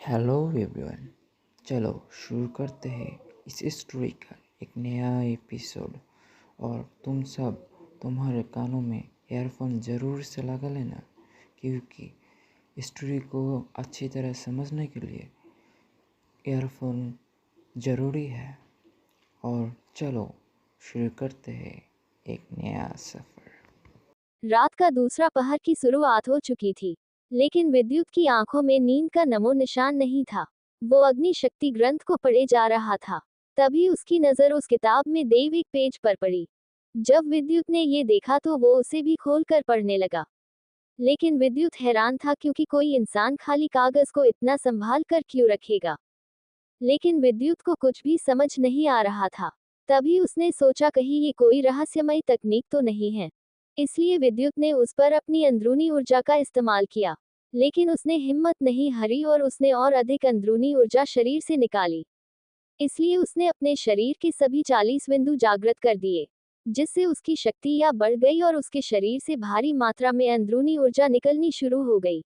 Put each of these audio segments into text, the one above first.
Hello everyone. चलो शुरू करते हैं इस स्टोरी का एक नया एपिसोड। और तुम सब तुम्हारे कानों में ईयरफोन ज़रूर से लगा लेना, क्योंकि स्टोरी को अच्छी तरह समझने के लिए ईयरफोन ज़रूरी है। और चलो शुरू करते हैं एक नया सफ़र। रात का दूसरा पहर की शुरुआत हो चुकी थी, लेकिन विद्युत की आंखों में नींद का नमो निशान नहीं था। वो अग्नि शक्ति ग्रंथ को पढ़े जा रहा था। तभी उसकी नजर उस किताब में देव एक पेज पर पड़ी। जब विद्युत ने ये देखा तो वो उसे भी खोलकर पढ़ने लगा। लेकिन विद्युत हैरान था, क्योंकि कोई इंसान खाली कागज को इतना संभाल कर क्यों रखेगा। लेकिन विद्युत को कुछ भी समझ नहीं आ रहा था। तभी उसने सोचा, कहीं ये कोई रहस्यमय तकनीक तो नहीं है। इसलिए विद्युत ने उस पर अपनी अंदरूनी ऊर्जा का इस्तेमाल किया। लेकिन उसने हिम्मत नहीं हारी और उसने और अधिक अंदरूनी ऊर्जा शरीर से निकाली। इसलिए उसने अपने शरीर के सभी 40 बिंदु जागृत कर दिए, जिससे उसकी शक्ति या बढ़ गई और उसके शरीर से भारी मात्रा में अंदरूनी ऊर्जा निकलनी शुरू हो गई,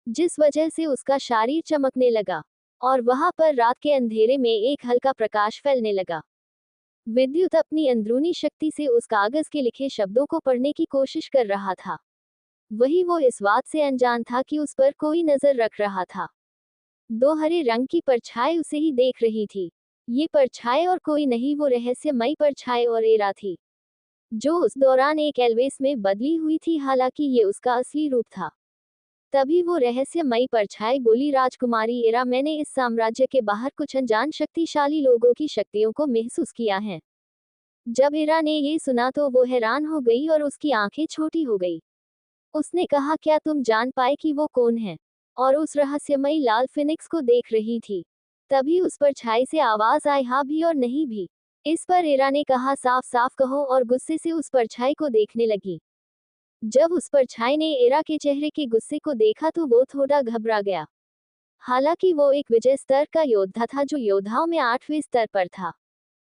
जिस वजह से उसका शरीर चमकने लगा और वहां पर रात के अंधेरे में एक हल्का प्रकाश फैलने लगा। विद्युत अपनी अंदरूनी शक्ति से उस कागज के लिखे शब्दों को पढ़ने की कोशिश कर रहा था। वही वो इस बात से अनजान था कि उस पर कोई नजर रख रहा था। दो हरे रंग की परछाई उसे ही देख रही थी। ये परछाई और कोई नहीं, वो रहस्यमयी परछाई और एरा थी, जो उस दौरान एक एल्वेस में बदली हुई थी, हालांकि ये उसका असली रूप था। तभी वो रहस्यमयी परछाई बोली, राजकुमारी एरा, मैंने इस साम्राज्य के बाहर कुछ अनजान शक्तिशाली लोगों की शक्तियों को महसूस किया है। जब एरा ने ये सुना तो वो हैरान हो गई और उसकी आंखें छोटी हो गई। उसने कहा, क्या तुम जान पाए कि वो कौन है? और उस रहस्यमयी लाल फिनिक्स को देख रही थी। तभी उस परछाई से आवाज आई, हाँ भी और नहीं भी। इस पर एरा ने कहा, साफ साफ कहो, और गुस्से से उस परछाई को देखने लगी। जब उस परछाई ने एरा के चेहरे के गुस्से को देखा तो वो थोड़ा घबरा गया। हालांकि वो एक विजय स्तर का योद्धा था, जो योद्धाओं में 8वें स्तर पर था।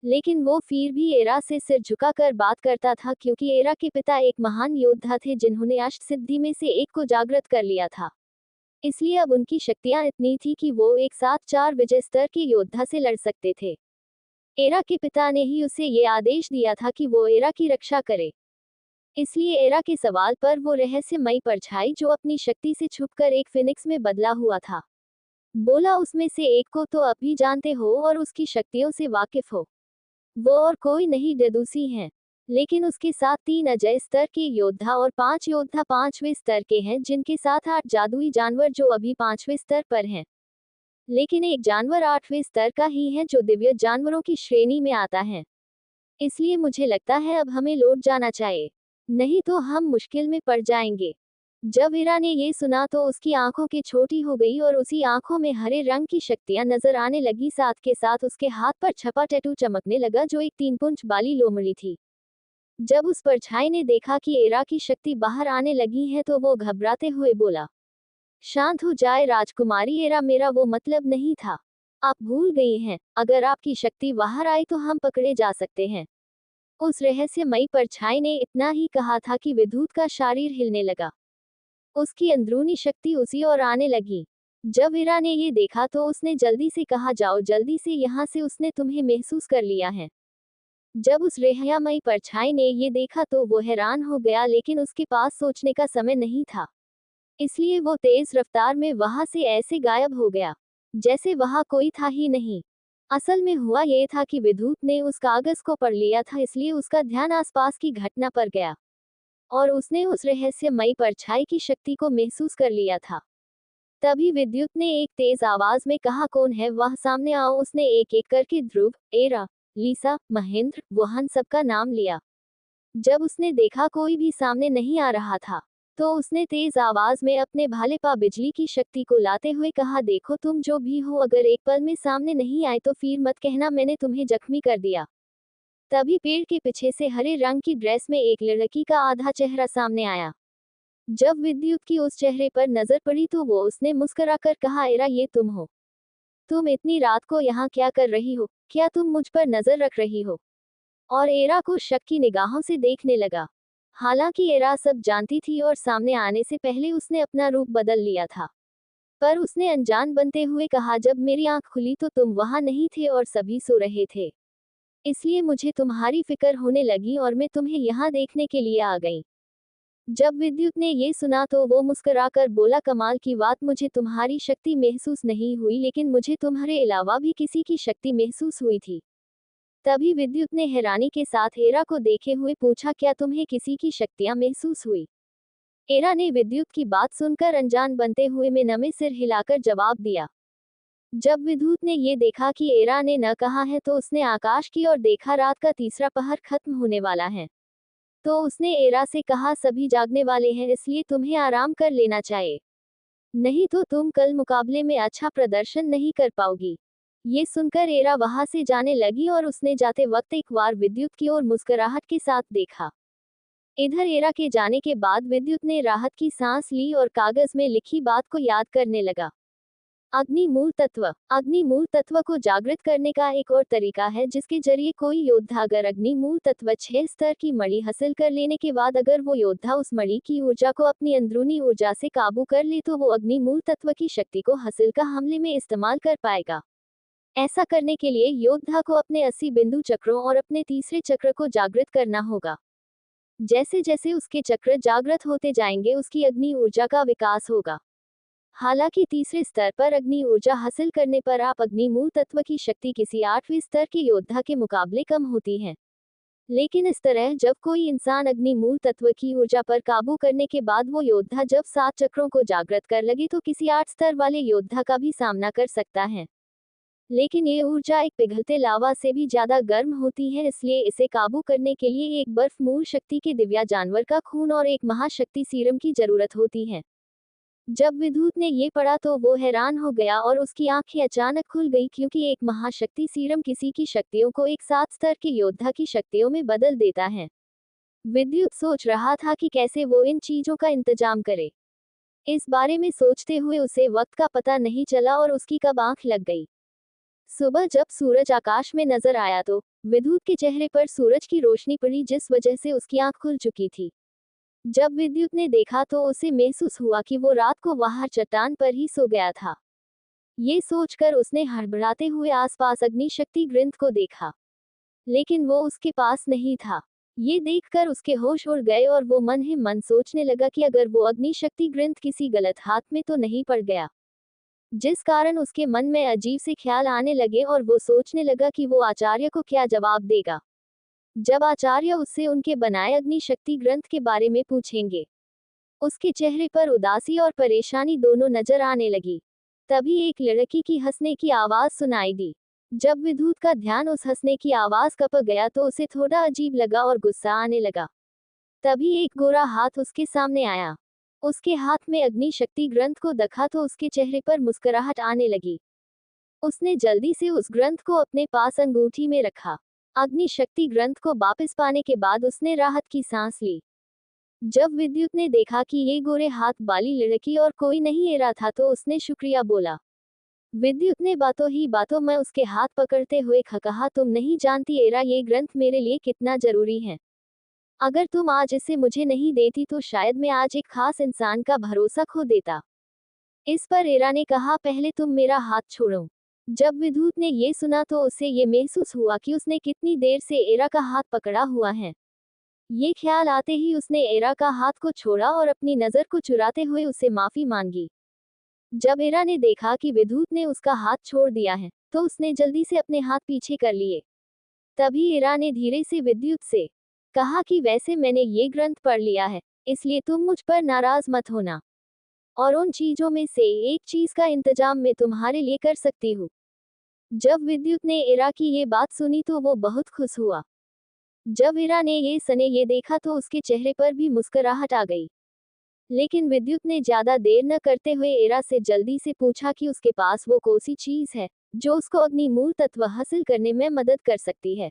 लेकिन वो फिर भी एरा से सिर झुकाकर बात करता था, क्योंकि एरा के पिता एक महान योद्धा थे जिन्होंने अष्ट सिद्धि में से एक को जागृत कर लिया था। इसलिए अब उनकी शक्तियां इतनी थी कि वो एक साथ 4 विजय स्तर के योद्धा से लड़ सकते थे। एरा के पिता ने ही उसे ये आदेश दिया था कि वो एरा की रक्षा करे। इसलिए एरा के सवाल पर वो रहस्यमयी परछाई, जो अपनी शक्ति से छुपकर एक फिनिक्स में बदला हुआ था, बोला, उसमें से एक को तो अभी जानते हो और उसकी शक्तियों से वाकिफ हो। वो और कोई नहीं, डेदूसी हैं। लेकिन उसके साथ 3 अजय स्तर के योद्धा और 5 योद्धा 5वें स्तर के हैं, जिनके साथ 8 जादुई जानवर जो अभी 5वें स्तर पर हैं। लेकिन एक जानवर 8वें स्तर का ही है, जो दिव्य जानवरों की श्रेणी में आता है। इसलिए मुझे लगता है अब हमें लौट जाना चाहिए, नहीं तो हम मुश्किल में पड़ जाएंगे। जब हीरा ने ये सुना तो उसकी आंखों की छोटी हो गई और उसी आंखों में हरे रंग की शक्तियां नजर आने लगी। साथ के साथ उसके हाथ पर छपा टैटू चमकने लगा, जो एक 3 पुंज वाली लोमड़ी थी। जब उस परछाई ने देखा कि एरा की शक्ति बाहर आने लगी है तो वो घबराते हुए बोला, शांत हो जाए राजकुमारी एरा, मेरा वो मतलब नहीं था। आप भूल गई हैं, अगर आपकी शक्ति बाहर आई तो हम पकड़े जा सकते हैं। उस रहस्यमयी परछाई ने इतना ही कहा था कि विद्युत का शरीर हिलने लगा। उसकी अंदरूनी शक्ति उसी ओर आने लगी। जब हीरा ने ये देखा तो उसने जल्दी से कहा, जाओ जल्दी से यहाँ से, उसने तुम्हें महसूस कर लिया है। जब उस रहस्यमयी परछाई ने ये देखा तो वो हैरान हो गया, लेकिन उसके पास सोचने का समय नहीं था। इसलिए वो तेज रफ्तार में वहां से ऐसे गायब हो गया, जैसे वहां कोई था ही नहीं। असल में हुआ ये था कि विद्युत ने उस कागज को पढ़ लिया था, इसलिए उसका ध्यान आसपास की घटना पर गया और उसने उस रहस्यमयी परछाई की शक्ति को महसूस कर लिया था। तभी विद्युत ने एक तेज आवाज में कहा, कौन है वह, सामने आओ। उसने एक एक करके ध्रुव, एरा, लीसा, महेंद्र, वोहन सबका नाम लिया। जब उसने देखा कोई भी सामने नहीं आ रहा था, तो उसने तेज आवाज में अपने भाले पा बिजली की शक्ति को लाते हुए कहा, देखो तुम जो भी हो, अगर एक पल में सामने नहीं आए तो फिर मत कहना मैंने तुम्हें जख्मी कर दिया। तभी पेड़ के पीछे से हरे रंग की ड्रेस में एक लड़की का आधा चेहरा सामने आया। जब विद्युत की उस चेहरे पर नजर पड़ी तो वो उसने मुस्कुराकर कहा, एरा, ये तुम हो? तुम इतनी रात को यहाँ क्या कर रही हो? क्या तुम मुझ पर नजर रख रही हो? और एरा को शक की निगाहों से देखने लगा। हालांकि एरा सब जानती थी और सामने आने से पहले उसने अपना रूप बदल लिया था। पर उसने अनजान बनते हुए कहा, जब मेरी आंख खुली तो तुम वहां नहीं थे और सभी सो रहे थे। इसलिए मुझे तुम्हारी फिक्र होने लगी और मैं तुम्हें यहाँ देखने के लिए आ गई। जब विद्युत ने ये सुना तो वो मुस्कुराकर बोला, कमाल की बात, मुझे तुम्हारी शक्ति महसूस नहीं हुई, लेकिन मुझे तुम्हारे अलावा भी किसी की शक्ति महसूस हुई थी। तभी विद्युत ने हैरानी के साथ एरा को देखे हुए पूछा, क्या तुम्हें किसी की शक्तियां महसूस हुई? एरा ने विद्युत की बात सुनकर अनजान बनते हुए में नमे सिर हिलाकर जवाब दिया। जब विद्युत ने ये देखा कि एरा ने न कहा है तो उसने आकाश की ओर देखा। रात का तीसरा पहर खत्म होने वाला है। तो उसने एरा से कहा, सभी जागने वाले हैं, इसलिए तुम्हें आराम कर लेना चाहिए, नहीं तो तुम कल मुकाबले में अच्छा प्रदर्शन नहीं कर पाओगी। ये सुनकर एरा वहां से जाने लगी और उसने जाते वक्त एक बार विद्युत की ओर मुस्कुराहट के साथ देखा। इधर एरा के जाने के बाद विद्युत ने राहत की सांस ली और कागज में लिखी बात को याद करने लगा। अग्नि मूल तत्व को जागृत करने का एक और तरीका है, जिसके जरिए कोई योद्धा अगर अग्नि मूल तत्व 6 स्तर की मणि हासिल कर लेने के बाद अगर वो योद्धा उस मणि की ऊर्जा को अपनी अंदरूनी ऊर्जा से काबू कर ले तो वो अग्नि मूल तत्व की शक्ति को हासिल का हमले में इस्तेमाल कर पाएगा। ऐसा करने के लिए योद्धा को अपने 80 बिंदु चक्रों और अपने तीसरे चक्र को जागृत करना होगा। जैसे जैसे उसके चक्र जागृत होते जाएंगे उसकी अग्नि ऊर्जा का विकास होगा। हालांकि तीसरे स्तर पर अग्नि ऊर्जा हासिल करने पर आप अग्नि मूल तत्व की शक्ति किसी 8वें स्तर के योद्धा के मुकाबले कम होती है। लेकिन इस तरह जब कोई इंसान अग्नि मूल तत्व की ऊर्जा पर काबू करने के बाद वो योद्धा जब 7 चक्रों को जागृत कर लगे तो किसी 8 स्तर वाले योद्धा का भी सामना कर सकता है। लेकिन ये ऊर्जा एक पिघलते लावा से भी ज्यादा गर्म होती है, इसलिए इसे काबू करने के लिए एक बर्फ मूल शक्ति के दिव्या जानवर का खून और एक महाशक्ति सीरम की जरूरत होती है। जब विद्युत ने ये पढ़ा तो वो हैरान हो गया और उसकी आंखें अचानक खुल गई, क्योंकि एक महाशक्ति सीरम किसी की शक्तियों को एक 7 स्तर के योद्धा की शक्तियों में बदल देता है। विद्युत सोच रहा था कि कैसे वो इन चीजों का इंतजाम करे। इस बारे में सोचते हुए उसे वक्त का पता नहीं चला और उसकी कब आंख लग गई। सुबह जब सूरज आकाश में नजर आया तो विद्युत के चेहरे पर सूरज की रोशनी पड़ी, जिस वजह से उसकी आंख खुल चुकी थी। जब विद्युत ने देखा तो उसे महसूस हुआ कि वो रात को बाहर चट्टान पर ही सो गया था। ये सोचकर उसने हड़बड़ाते हुए आसपास अग्नि शक्ति ग्रंथ को देखा, लेकिन वो उसके पास नहीं था। ये देखकर उसके होश उड़ गए और वो मन ही मन सोचने लगा कि अगर वो अग्नि शक्ति ग्रंथ किसी गलत हाथ में तो नहीं पड़ गया, जिस कारण उसके मन में अजीब से ख्याल आने लगे और वो सोचने लगा कि वो आचार्य को क्या जवाब देगा जब आचार्य उससे उनके बनाए अग्नि शक्ति ग्रंथ के बारे में पूछेंगे। उसके चेहरे पर उदासी और परेशानी दोनों नजर आने लगी। तभी एक लड़की की हंसने की आवाज सुनाई दी। जब विद्युत का ध्यान उस हंसने की आवाज कप गया तो उसे थोड़ा अजीब लगा और गुस्सा आने लगा। तभी एक गोरा हाथ उसके सामने आया। उसके हाथ में अग्नि शक्ति ग्रंथ को देखा तो उसके चेहरे पर मुस्कुराहट आने लगी। उसने जल्दी से उस ग्रंथ को अपने पास अंगूठी में रखा। अग्नि शक्ति ग्रंथ को वापस पाने के बाद उसने राहत की सांस ली। जब विद्युत ने देखा कि ये गोरे हाथ वाली लड़की और कोई नहीं एरा था तो उसने शुक्रिया बोला। विद्युत ने बातों ही बातों में उसके हाथ पकड़ते हुए कहा, तुम नहीं जानती एरा, ये ग्रंथ मेरे लिए कितना जरूरी है। अगर तुम आज इसे मुझे नहीं देती तो शायद मैं आज एक खास इंसान का भरोसा खो देता। इस पर एरा ने कहा, पहले तुम मेरा हाथ छोड़ो। जब विद्युत ने ये सुना तो उसे ये महसूस हुआ कि उसने कितनी देर से एरा का हाथ पकड़ा हुआ है। ये ख्याल आते ही उसने एरा का हाथ को छोड़ा और अपनी नजर को चुराते हुए उसे माफी मांगी। जब एरा ने देखा कि विद्युत ने उसका हाथ छोड़ दिया है तो उसने जल्दी से अपने हाथ पीछे कर लिए। तभी एरा ने धीरे से विद्युत से कहा कि वैसे मैंने ये ग्रंथ पढ़ लिया है, इसलिए तुम मुझ पर नाराज मत होना, और उन चीजों में से एक चीज का इंतजाम मैं तुम्हारे लिए कर सकती हूँ। जब विद्युत ने एरा की ये बात सुनी तो वो बहुत खुश हुआ। जब एरा ने ये देखा तो उसके चेहरे पर भी मुस्कुराहट आ गई। लेकिन विद्युत ने ज्यादा देर न करते हुए एरा से जल्दी से पूछा कि उसके पास वो कौन सी चीज है जो उसको अग्नि मूल तत्व हासिल करने में मदद कर सकती है।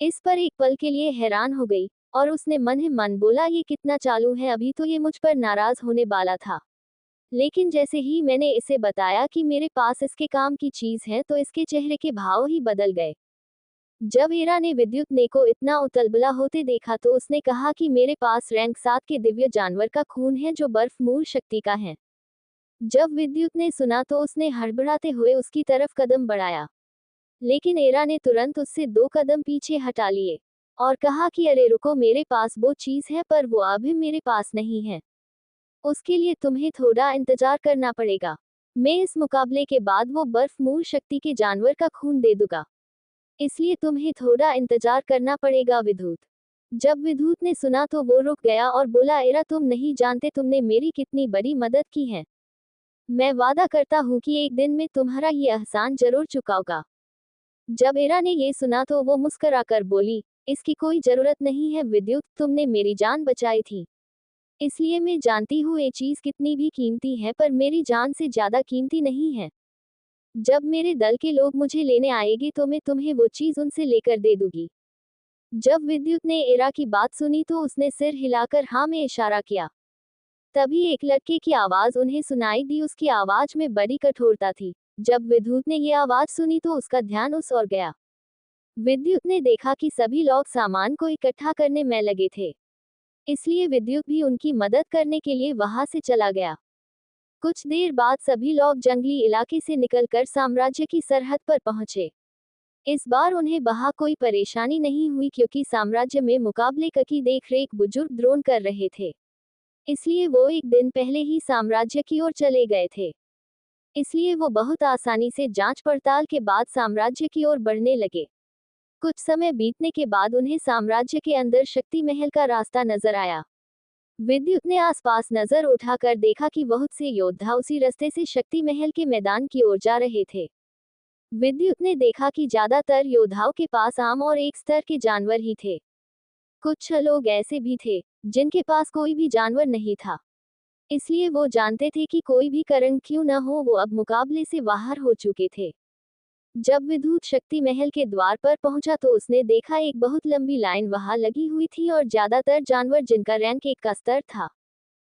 इस पर एक पल के लिए हैरान हो गई और उसने मन ही मन बोला, ये कितना चालू है, अभी तो ये मुझ पर नाराज होने वाला था, लेकिन जैसे ही मैंने इसे बताया कि मेरे पास इसके काम की चीज है तो इसके चेहरे के भाव ही बदल गए। जब एरा ने विद्युत ने को इतना उतलबला होते देखा तो उसने कहा कि मेरे पास रैंक 7 के दिव्य जानवर का खून है जो बर्फ मूल शक्ति का है। जब विद्युत ने सुना तो उसने हड़बड़ाते हुए उसकी तरफ कदम बढ़ाया, लेकिन एरा ने तुरंत उससे 2 कदम पीछे हटा लिए और कहा कि अरे रुको, मेरे पास वो चीज है पर वो अभी मेरे पास नहीं है। उसके लिए तुम्हें थोड़ा इंतजार करना पड़ेगा। मैं इस मुकाबले के बाद वो बर्फ मूल शक्ति के जानवर का खून दे दूंगा, इसलिए तुम्हें थोड़ा इंतजार करना पड़ेगा विद्युत। जब विद्युत ने सुना तो वो रुक गया और बोला, एरा तुम नहीं जानते तुमने मेरी कितनी बड़ी मदद की है। मैं वादा करता हूँ कि एक दिन मैं तुम्हारा ये एहसान जरूर चुकाऊंगा। जब एरा ने ये सुना तो वो मुस्कुराकर बोली, इसकी कोई जरूरत नहीं है विद्युत, तुमने मेरी जान बचाई थी, इसलिए मैं जानती हूँ ये चीज कितनी भी कीमती है पर मेरी जान से ज्यादा कीमती नहीं है। जब मेरे दल के लोग मुझे लेने आएंगे तो मैं तुम्हें वो चीज उनसे लेकर दे दूंगी। जब विद्युत ने एरा की बात सुनी तो उसने सिर हिलाकर हाँ में इशारा किया। तभी एक लड़के की आवाज उन्हें सुनाई दी, उसकी आवाज में बड़ी कठोरता थी। जब विद्युत ने ये आवाज सुनी तो उसका ध्यान उस ओर गया। विद्युत ने देखा कि सभी लोग सामान को इकट्ठा करने में लगे थे, इसलिए विद्युत भी उनकी मदद करने के लिए वहां से चला गया। कुछ देर बाद सभी लोग जंगली इलाके से निकलकर साम्राज्य की सरहद पर पहुंचे। इस बार उन्हें वहां कोई परेशानी नहीं हुई क्योंकि साम्राज्य में मुकाबले की देखरेख बुजुर्ग द्रोण कर रहे थे, इसलिए वो एक दिन पहले ही साम्राज्य की ओर चले गए थे। इसलिए वो बहुत आसानी से जांच पड़ताल के बाद साम्राज्य की ओर बढ़ने लगे। कुछ समय बीतने के बाद उन्हें साम्राज्य के अंदर शक्ति महल का रास्ता नजर आया। विद्युत ने आसपास नजर उठाकर देखा कि बहुत से योद्धा उसी रास्ते से शक्ति महल के मैदान की ओर जा रहे थे। विद्युत ने देखा कि ज्यादातर योद्धाओं के पास आम और एक स्तर के जानवर ही थे। कुछ लोग ऐसे भी थे जिनके पास कोई भी जानवर नहीं था, इसलिए वो जानते थे कि कोई भी कारण क्यों न हो वो अब मुकाबले से बाहर हो चुके थे। जब विद्युत शक्ति महल के द्वार पर पहुंचा तो उसने देखा एक बहुत लंबी लाइन वहां लगी हुई थी और ज्यादातर जानवर जिनका रैंक 1 का स्तर था,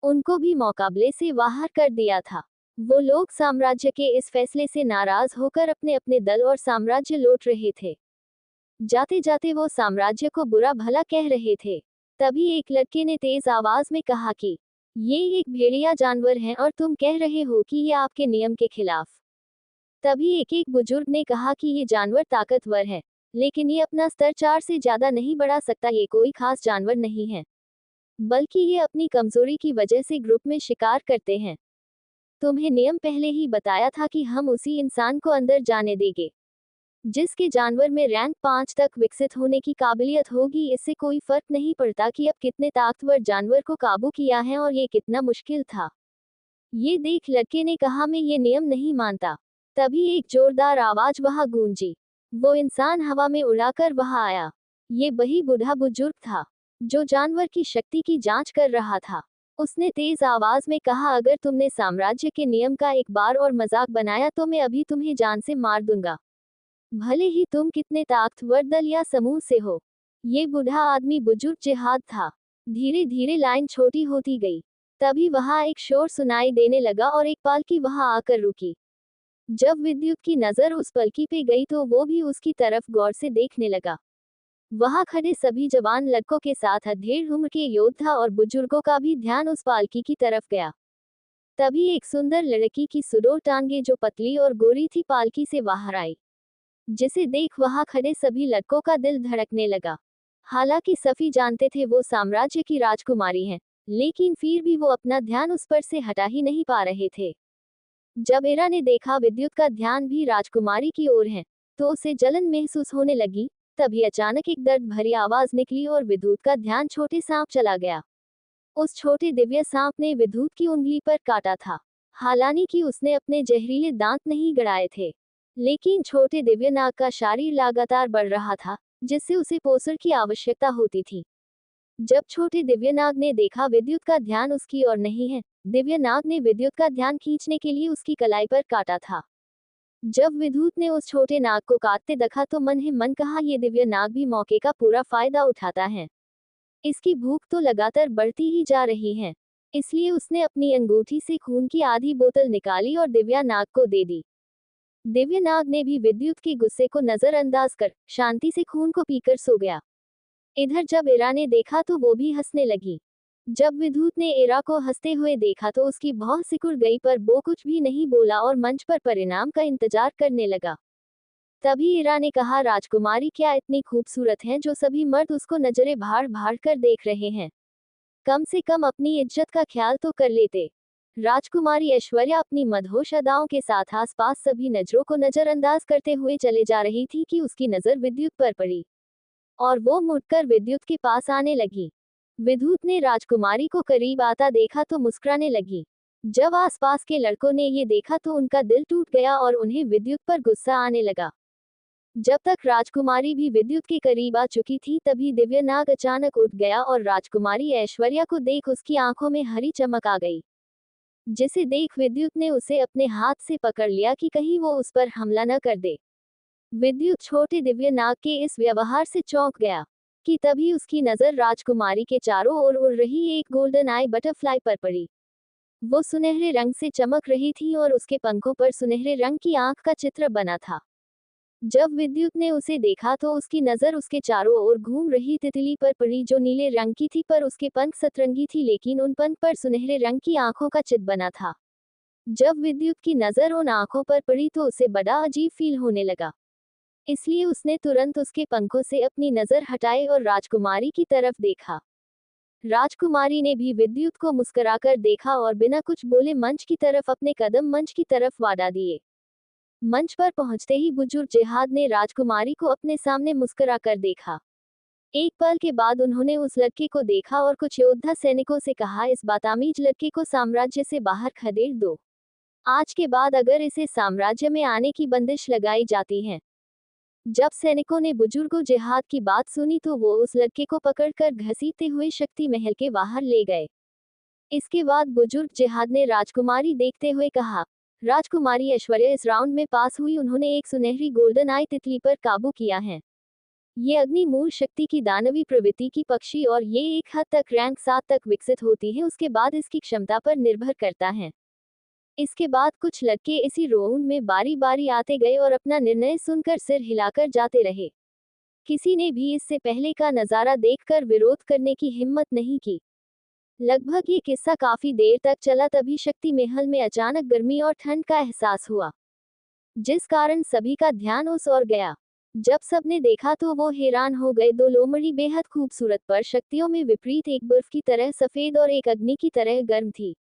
उनको भी मुकाबले से बाहर कर दिया था। वो लोग साम्राज्य के इस फैसले से नाराज होकर अपने अपने दल और साम्राज्य लौट रहे थे। जाते जाते वो साम्राज्य को बुरा भला कह रहे थे। तभी एक लड़के ने तेज आवाज में कहा कि ये एक भेड़िया जानवर है और तुम कह रहे हो कि ये आपके नियम के खिलाफ। तभी एक बुजुर्ग ने कहा कि ये जानवर ताकतवर है, लेकिन ये अपना स्तर 4 से ज्यादा नहीं बढ़ा सकता, ये कोई खास जानवर नहीं है, बल्कि ये अपनी कमजोरी की वजह से ग्रुप में शिकार करते हैं। तुम्हें नियम पहले ही बताया था कि हम उसी इंसान को अंदर जाने देंगे जिसके जानवर में रैंक 5 तक विकसित होने की काबिलियत होगी। इससे कोई फर्क नहीं पड़ता कि अब कितने ताकतवर जानवर को काबू किया है और ये कितना मुश्किल था। ये देख लड़के ने कहा, मैं ये नियम नहीं मानता। तभी एक जोरदार आवाज वहां गूंजी। वो इंसान हवा में उड़ाकर वहां आया। ये वही बूढ़ा बुजुर्ग था जो जानवर की शक्ति की जांच कर रहा था। उसने तेज आवाज में कहा, अगर तुमने साम्राज्य के नियम का एक बार और मजाक बनाया तो मैं अभी तुम्हें जान से मार दूंगा, भले ही तुम कितने ताकतवर दल या समूह से हो। ये बूढ़ा आदमी बुजुर्ग जिहाद था। धीरे धीरे लाइन छोटी होती गई। तभी वहां एक शोर सुनाई देने लगा और एक पालकी वहां आकर रुकी। जब विद्युत की नजर उस पालकी पे गई तो वो भी उसकी तरफ गौर से देखने लगा। वहां खड़े सभी जवान लड़कों के साथ अधेड़ उम्र के योद्धा और बुजुर्गों का भी ध्यान उस पालकी की तरफ गया। तभी एक सुंदर लड़की की सुडौल टांगे जो पतली और गोरी थी पालकी से बाहर आई, जिसे देख वहां खड़े सभी लड़कों का दिल धड़कने लगा। हालांकि सभी जानते थे वो साम्राज्य की राजकुमारी हैं, लेकिन फिर भी वो अपना ध्यान उस पर से हटा ही नहीं पा रहे थे। जब एरा ने देखा विद्युत का ध्यान भी राजकुमारी की ओर है, तो उसे जलन महसूस होने लगी। तभी अचानक एक दर्द भरी आवाज निकली और विद्युत का ध्यान छोटे सांप चला गया। उस छोटे दिव्य सांप ने विद्युत की उंगली पर काटा था। हालांकि उसने अपने जहरीले दांत नहीं गड़ाए थे, लेकिन छोटे दिव्य नाग का शरीर लगातार बढ़ रहा था, जिससे उसे पोषण की आवश्यकता होती थी। जब छोटे दिव्य नाग ने देखा विद्युत का ध्यान उसकी ओर नहीं है, दिव्य नाग ने विद्युत का ध्यान खींचने के लिए उसकी कलाई पर काटा था। जब विद्युत ने उस छोटे नाग को काटते देखा तो मन ही मन कहा, ये दिव्य नाग भी मौके का पूरा फायदा उठाता है। इसकी भूख तो लगातार बढ़ती ही जा रही है। इसलिए उसने अपनी अंगूठी से खून की आधी बोतल निकाली और दिव्या नाग को दे दी। दिव्य नाग ने भी विद्युत के गुस्से को नजरअंदाज कर शांति से खून को पीकर सो गया। इधर जब इरा ने देखा तो वो भी हंसने लगी। जब विद्युत ने इरा को हंसते हुए देखा तो उसकी भौं सिकुड़ गई, पर वो कुछ भी नहीं बोला और मंच पर परिणाम का इंतजार करने लगा। तभी इरा ने कहा, राजकुमारी क्या इतनी खूबसूरत हैं जो सभी मर्द उसको नजरें भाड़ भाड़ कर देख रहे हैं। कम से कम अपनी इज्जत का ख्याल तो कर लेते। राजकुमारी ऐश्वर्या अपनी मदहोश अदाओं के साथ आसपास सभी नजरों को नजरअंदाज करते हुए चले जा रही थी कि उसकी नजर विद्युत पर पड़ी और वो मुड़कर विद्युत के पास आने लगी। विद्युत ने राजकुमारी को करीब आता देखा तो मुस्कुराने लगी। जब आसपास के लड़कों ने ये देखा तो उनका दिल टूट गया और उन्हें विद्युत पर गुस्सा आने लगा। जब तक राजकुमारी भी विद्युत के करीब आ चुकी थी तभी दिव्यनाग अचानक उठ गया और राजकुमारी ऐश्वर्या को देख उसकी आंखों में हरी चमक आ गई, जिसे देख विद्युत ने उसे अपने हाथ से पकड़ लिया कि कहीं वो उस पर हमला न कर दे। विद्युत छोटे दिव्यनाग के इस व्यवहार से चौंक गया कि तभी उसकी नजर राजकुमारी के चारों ओर उड़ रही एक गोल्डन आई बटरफ्लाई पर पड़ी। वो सुनहरे रंग से चमक रही थी और उसके पंखों पर सुनहरे रंग की आंख का चित्र बना था। जब विद्युत ने उसे देखा तो उसकी नजर उसके चारों ओर घूम रही तितली पर पड़ी जो नीले रंग की थी, पर उसके पंख सतरंगी थी लेकिन उन पंख पर सुनहरे रंग की आंखों का चित्र बना था। जब विद्युत की नजर उन आंखों पर पड़ी तो उसे बड़ा अजीब फील होने लगा, इसलिए उसने तुरंत उसके पंखों से अपनी नजर हटाई और राजकुमारी की तरफ देखा। राजकुमारी ने भी विद्युत को मुस्कुराकर देखा और बिना कुछ बोले मंच की तरफ अपने कदम मंच की तरफ बढ़ा दिए। मंच पर पहुंचते ही बुजुर्ग जिहाद ने राजकुमारी को अपने सामने मुस्कुराकर देखा। एक पल के बाद उन्होंने उस लड़के को देखा और कुछ योद्धा सैनिकों से कहा, इस बदतमीज लड़के को साम्राज्य से बाहर खदेड़ दो। आज के बाद अगर इसे साम्राज्य में आने की बंदिश लगाई जाती है। जब सैनिकों ने बुजुर्ग जिहाद की बात सुनी तो वो उस लड़के को पकड़कर घसीटते हुए शक्ति महल के बाहर ले गए। इसके बाद बुजुर्ग जिहाद ने राजकुमारी देखते हुए कहा, राजकुमारी ऐश्वर्या इस राउंड में पास हुई। उन्होंने एक सुनहरी गोल्डन आई तितली पर काबू किया है। ये अग्नि मूल शक्ति की दानवी प्रवृत्ति की पक्षी और ये एक हद तक रैंक 7 तक विकसित होती है, उसके बाद इसकी क्षमता पर निर्भर करता है। इसके बाद कुछ लड़के इसी राउंड में बारी बारी आते गए और अपना निर्णय सुनकर सिर हिलाकर जाते रहे। किसी ने भी इससे पहले का नजारा देखकर विरोध करने की हिम्मत नहीं की। लगभग ये किस्सा काफी देर तक चला, तभी शक्ति महल में अचानक गर्मी और ठंड का एहसास हुआ, जिस कारण सभी का ध्यान उस ओर गया। जब सबने देखा तो वो हैरान हो गए। दो लोमड़ी बेहद खूबसूरत पर शक्तियों में विपरीत, एक बर्फ की तरह सफेद और एक अग्नि की तरह गर्म थी,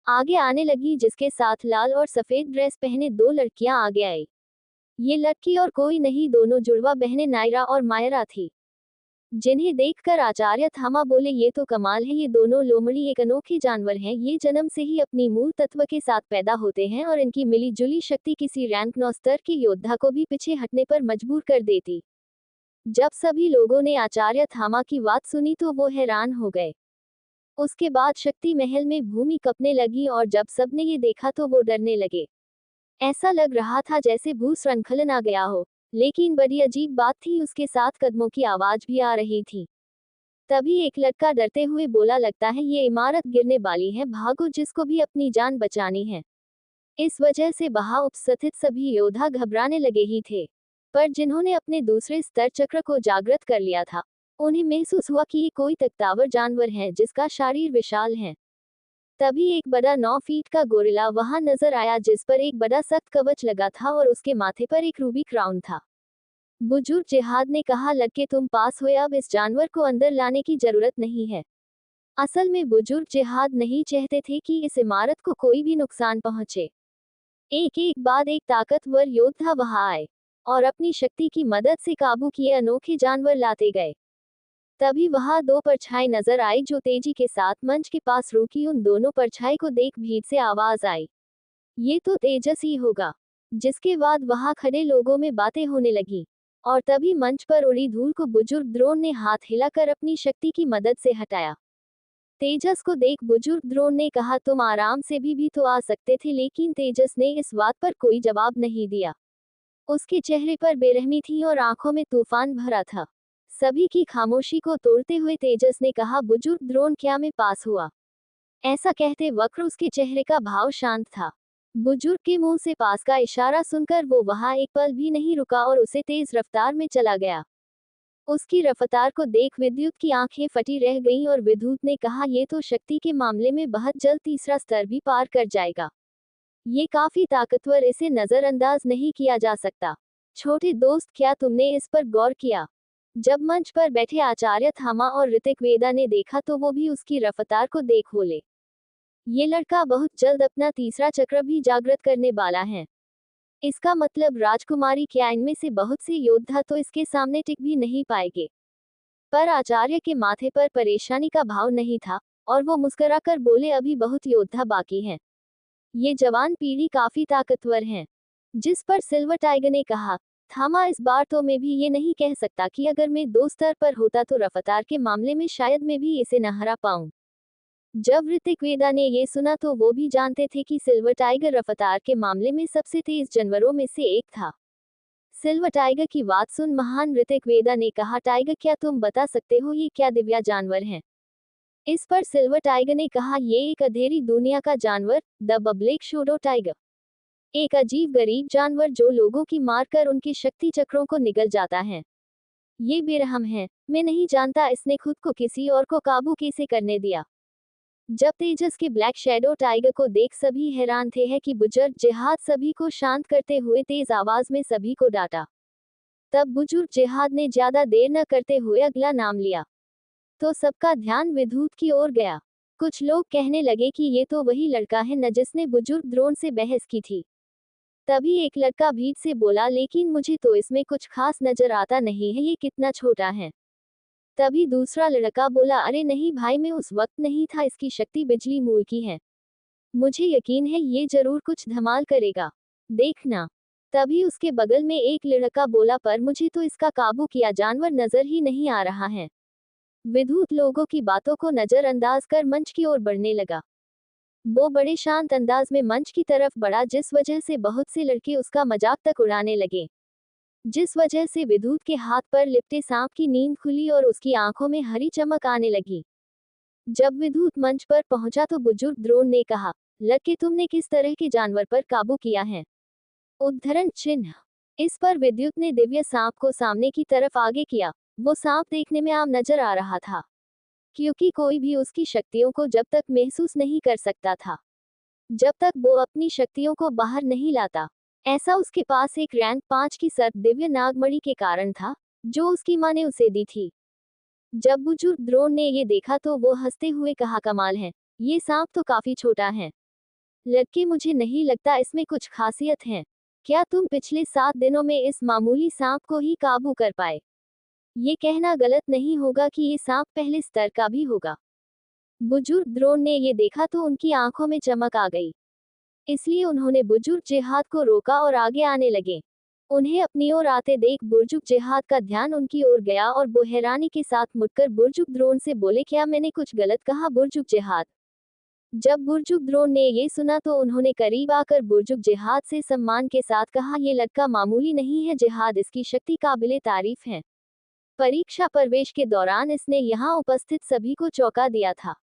आगे आने लगी, जिसके साथ लाल और सफेद ड्रेस पहने दो लड़कियां आगे आई। ये लड़की और कोई नहीं, दोनों जुड़वा बहनें नायरा और मायरा थी, जिन्हें देखकर आचार्य थामा बोले, ये तो कमाल है, ये दोनों लोमड़ी एक अनोखे जानवर हैं। ये जन्म से ही अपनी मूल तत्व के साथ पैदा होते हैं और इनकी मिली जुली शक्ति किसी रैंक 9 स्तर के योद्धा को भी पीछे हटने पर मजबूर कर देती। जब सभी लोगों ने आचार्य थामा की बात सुनी तो वो हैरान हो गए। उसके बाद शक्ति महल में भूमि कंपने लगी और जब सबने ये देखा तो वो डरने लगे। ऐसा लग रहा था जैसे भूस्खलन आ गया हो। लेकिन बड़ी अजीब बात थी, उसके साथ कदमों की आवाज भी आ रही थी। तभी एक लड़का डरते हुए बोला, लगता है ये इमारत गिरने वाली है, भागो, जिसको भी अपनी जान बचानी है। इस वजह से वहां उपस्थित सभी योद्धा घबराने लगे ही थे, पर जिन्होंने अपने दूसरे स्तर चक्र को जागृत कर लिया था, उन्हें महसूस हुआ कि ये कोई ताकतवर जानवर है जिसका शरीर विशाल है। तभी एक बड़ा 9 फीट का गोरिल्ला वहां नजर आया, जिस पर एक बड़ा सख्त कवच लगा था और उसके माथे पर एक रूबी क्राउन था। बुजुर्ग जिहाद ने कहा, लड़के तुम पास हुए, अब इस जानवर को अंदर लाने की जरूरत नहीं है। असल में बुजुर्ग जिहाद नहीं चाहते थे कि इस इमारत को कोई भी नुकसान पहुंचे। एक एक बाद एक ताकतवर योद्धा वहां आए और अपनी शक्ति की मदद से काबू किए अनोखे जानवर लाते गए। तभी वहां दो परछाई नजर आई जो तेजी के साथ मंच के पास रुकी। उन दोनों परछाई को देख भीड़ से आवाज आई, ये तो तेजस ही होगा। जिसके बाद वहां खड़े लोगों में बातें होने लगी और तभी मंच पर उड़ी धूल को बुजुर्ग द्रोण ने हाथ हिलाकर अपनी शक्ति की मदद से हटाया। तेजस को देख बुजुर्ग द्रोण ने कहा, तुम आराम से भी तो आ सकते थे, लेकिन तेजस ने इस बात पर कोई जवाब नहीं दिया। उसके चेहरे पर बेरहमी थी और आंखों में तूफान भरा था। सभी की खामोशी को तोड़ते हुए तेजस ने कहा, बुजुर्ग द्रोण, क्या मैं पास हुआ? ऐसा कहते वक्त उसके चेहरे का भाव शांत था। बुजुर्ग के मुंह से पास का इशारा सुनकर वो वहां एक पल भी नहीं रुका और उसे तेज रफ्तार में चला गया। उसकी रफ्तार को देख विद्युत की आंखें फटी रह गईं और विद्युत ने कहा, ये तो शक्ति के मामले में बहुत जल्द तीसरा स्तर भी पार कर जाएगा। ये काफी ताकतवर, इसे नजरअंदाज नहीं किया जा सकता। छोटे दोस्त, क्या तुमने इस पर गौर किया? जब मंच पर बैठे आचार्य थामा और ऋतिक वेदा ने देखा तो वो भी उसकी रफ्तार को देख बोले, ये लड़का बहुत जल्द अपना तीसरा चक्र भी जागृत करने वाला है। इसका मतलब राजकुमारी क्या, इनमें से बहुत से योद्धा तो इसके सामने टिक भी नहीं पाएंगे। पर आचार्य के माथे पर परेशानी का भाव नहीं था और वो मुस्कुराकर बोले, अभी बहुत योद्धा बाकी हैं। ये जवान पीढ़ी काफी ताकतवर है। जिस पर सिल्वर टाइगर ने कहा, थामा, इस बार तो मैं भी ये नहीं कह सकता कि अगर मैं 2 स्तर पर होता तो रफ्तार के मामले में शायद मैं भी इसे न हरा पाऊं। जब ऋतिक वेदा ने ये सुना तो वो भी जानते थे कि सिल्वर टाइगर रफ्तार के मामले में सबसे तेज जानवरों में से एक था। सिल्वर टाइगर की बात सुन महान ऋतिक वेदा ने कहा, टाइगर, क्या तुम बता सकते हो ये क्या दिव्या जानवर है? इस पर सिल्वर टाइगर ने कहा, ये एक अंधेरी दुनिया का जानवर, द बब्लिक शोडो टाइगर। एक अजीब गरीब जानवर जो लोगों की मार कर उनके शक्ति चक्रों को निगल जाता है। ये बेरहम है। मैं नहीं जानता इसने खुद को किसी और को काबू कैसे करने दिया। जब तेजस के ब्लैक शैडो टाइगर को देख सभी हैरान थे है कि बुजुर्ग जिहाद सभी को शांत करते हुए तेज आवाज में सभी को डांटा। तब बुजुर्ग जिहाद ने ज्यादा देर न करते हुए अगला नाम लिया तो सबका ध्यान विद्युत की ओर गया। कुछ लोग कहने लगे कि ये तो वही लड़का है न जिसने बुजुर्ग द्रोण से बहस की थी। तभी एक लड़का भीड़ से बोला, लेकिन मुझे तो इसमें कुछ खास नजर आता नहीं है, ये कितना छोटा है। तभी दूसरा लड़का बोला, अरे नहीं भाई, मैं उस वक्त नहीं था, इसकी शक्ति बिजली मूल की है। मुझे यकीन है ये जरूर कुछ धमाल करेगा, देखना। तभी उसके बगल में एक लड़का बोला, पर मुझे तो इसका काबू किया जानवर नजर ही नहीं आ रहा है। विद्युत लोगों की बातों को नजरअंदाज कर मंच की ओर बढ़ने लगा। वो बड़े शांत अंदाज में मंच की तरफ बढ़ा, जिस वजह से बहुत से लड़के उसका मजाक तक उड़ाने लगे। जिस वजह से विद्युत के हाथ पर लिपटे सांप की नींद खुली और उसकी आंखों में हरी चमक आने लगी। जब विद्युत मंच पर पहुंचा तो बुजुर्ग द्रोण ने कहा, लड़के, तुमने किस तरह के जानवर पर काबू किया है? उद्धरण चिन्ह। इस पर विद्युत ने दिव्य सांप को सामने की तरफ आगे किया। वो सांप देखने में आम नजर आ रहा था, क्योंकि कोई भी उसकी शक्तियों को जब तक महसूस नहीं कर सकता था जब तक वो अपनी शक्तियों को बाहर नहीं लाता। ऐसा उसके पास एक रैंक 5 की सर्प दिव्य नागमणि के कारण था, जो उसकी माँ ने उसे दी थी। जब बुजुर्ग द्रोण ने ये देखा तो वो हंसते हुए कहा, कमाल है, ये सांप तो काफी छोटा है। लड़के, मुझे नहीं लगता इसमें कुछ खासियत है। क्या तुम पिछले 7 दिनों में इस मामूली सांप को ही काबू कर पाए? ये कहना गलत नहीं होगा कि ये सांप पहले स्तर का भी होगा। बुजुर्ग द्रोण ने ये देखा तो उनकी आंखों में चमक आ गई, इसलिए उन्होंने बुजुर्ग जिहाद को रोका और आगे आने लगे। उन्हें अपनी ओर आते देख बुजुर्ग जिहाद का ध्यान उनकी ओर गया और वो हैरानी के साथ मुड़कर बुजुर्ग द्रोण से बोले, क्या मैंने कुछ गलत कहा बुजुर्ग जिहाद? जब बुजुर्ग द्रोण ने ये सुना तो उन्होंने करीब आकर बुजुर्ग जिहाद से सम्मान के साथ कहा, ये लड़का मामूली नहीं है जिहाद, इसकी शक्ति काबिले तारीफ है। परीक्षा प्रवेश के दौरान इसने यहाँ उपस्थित सभी को चौंका दिया था।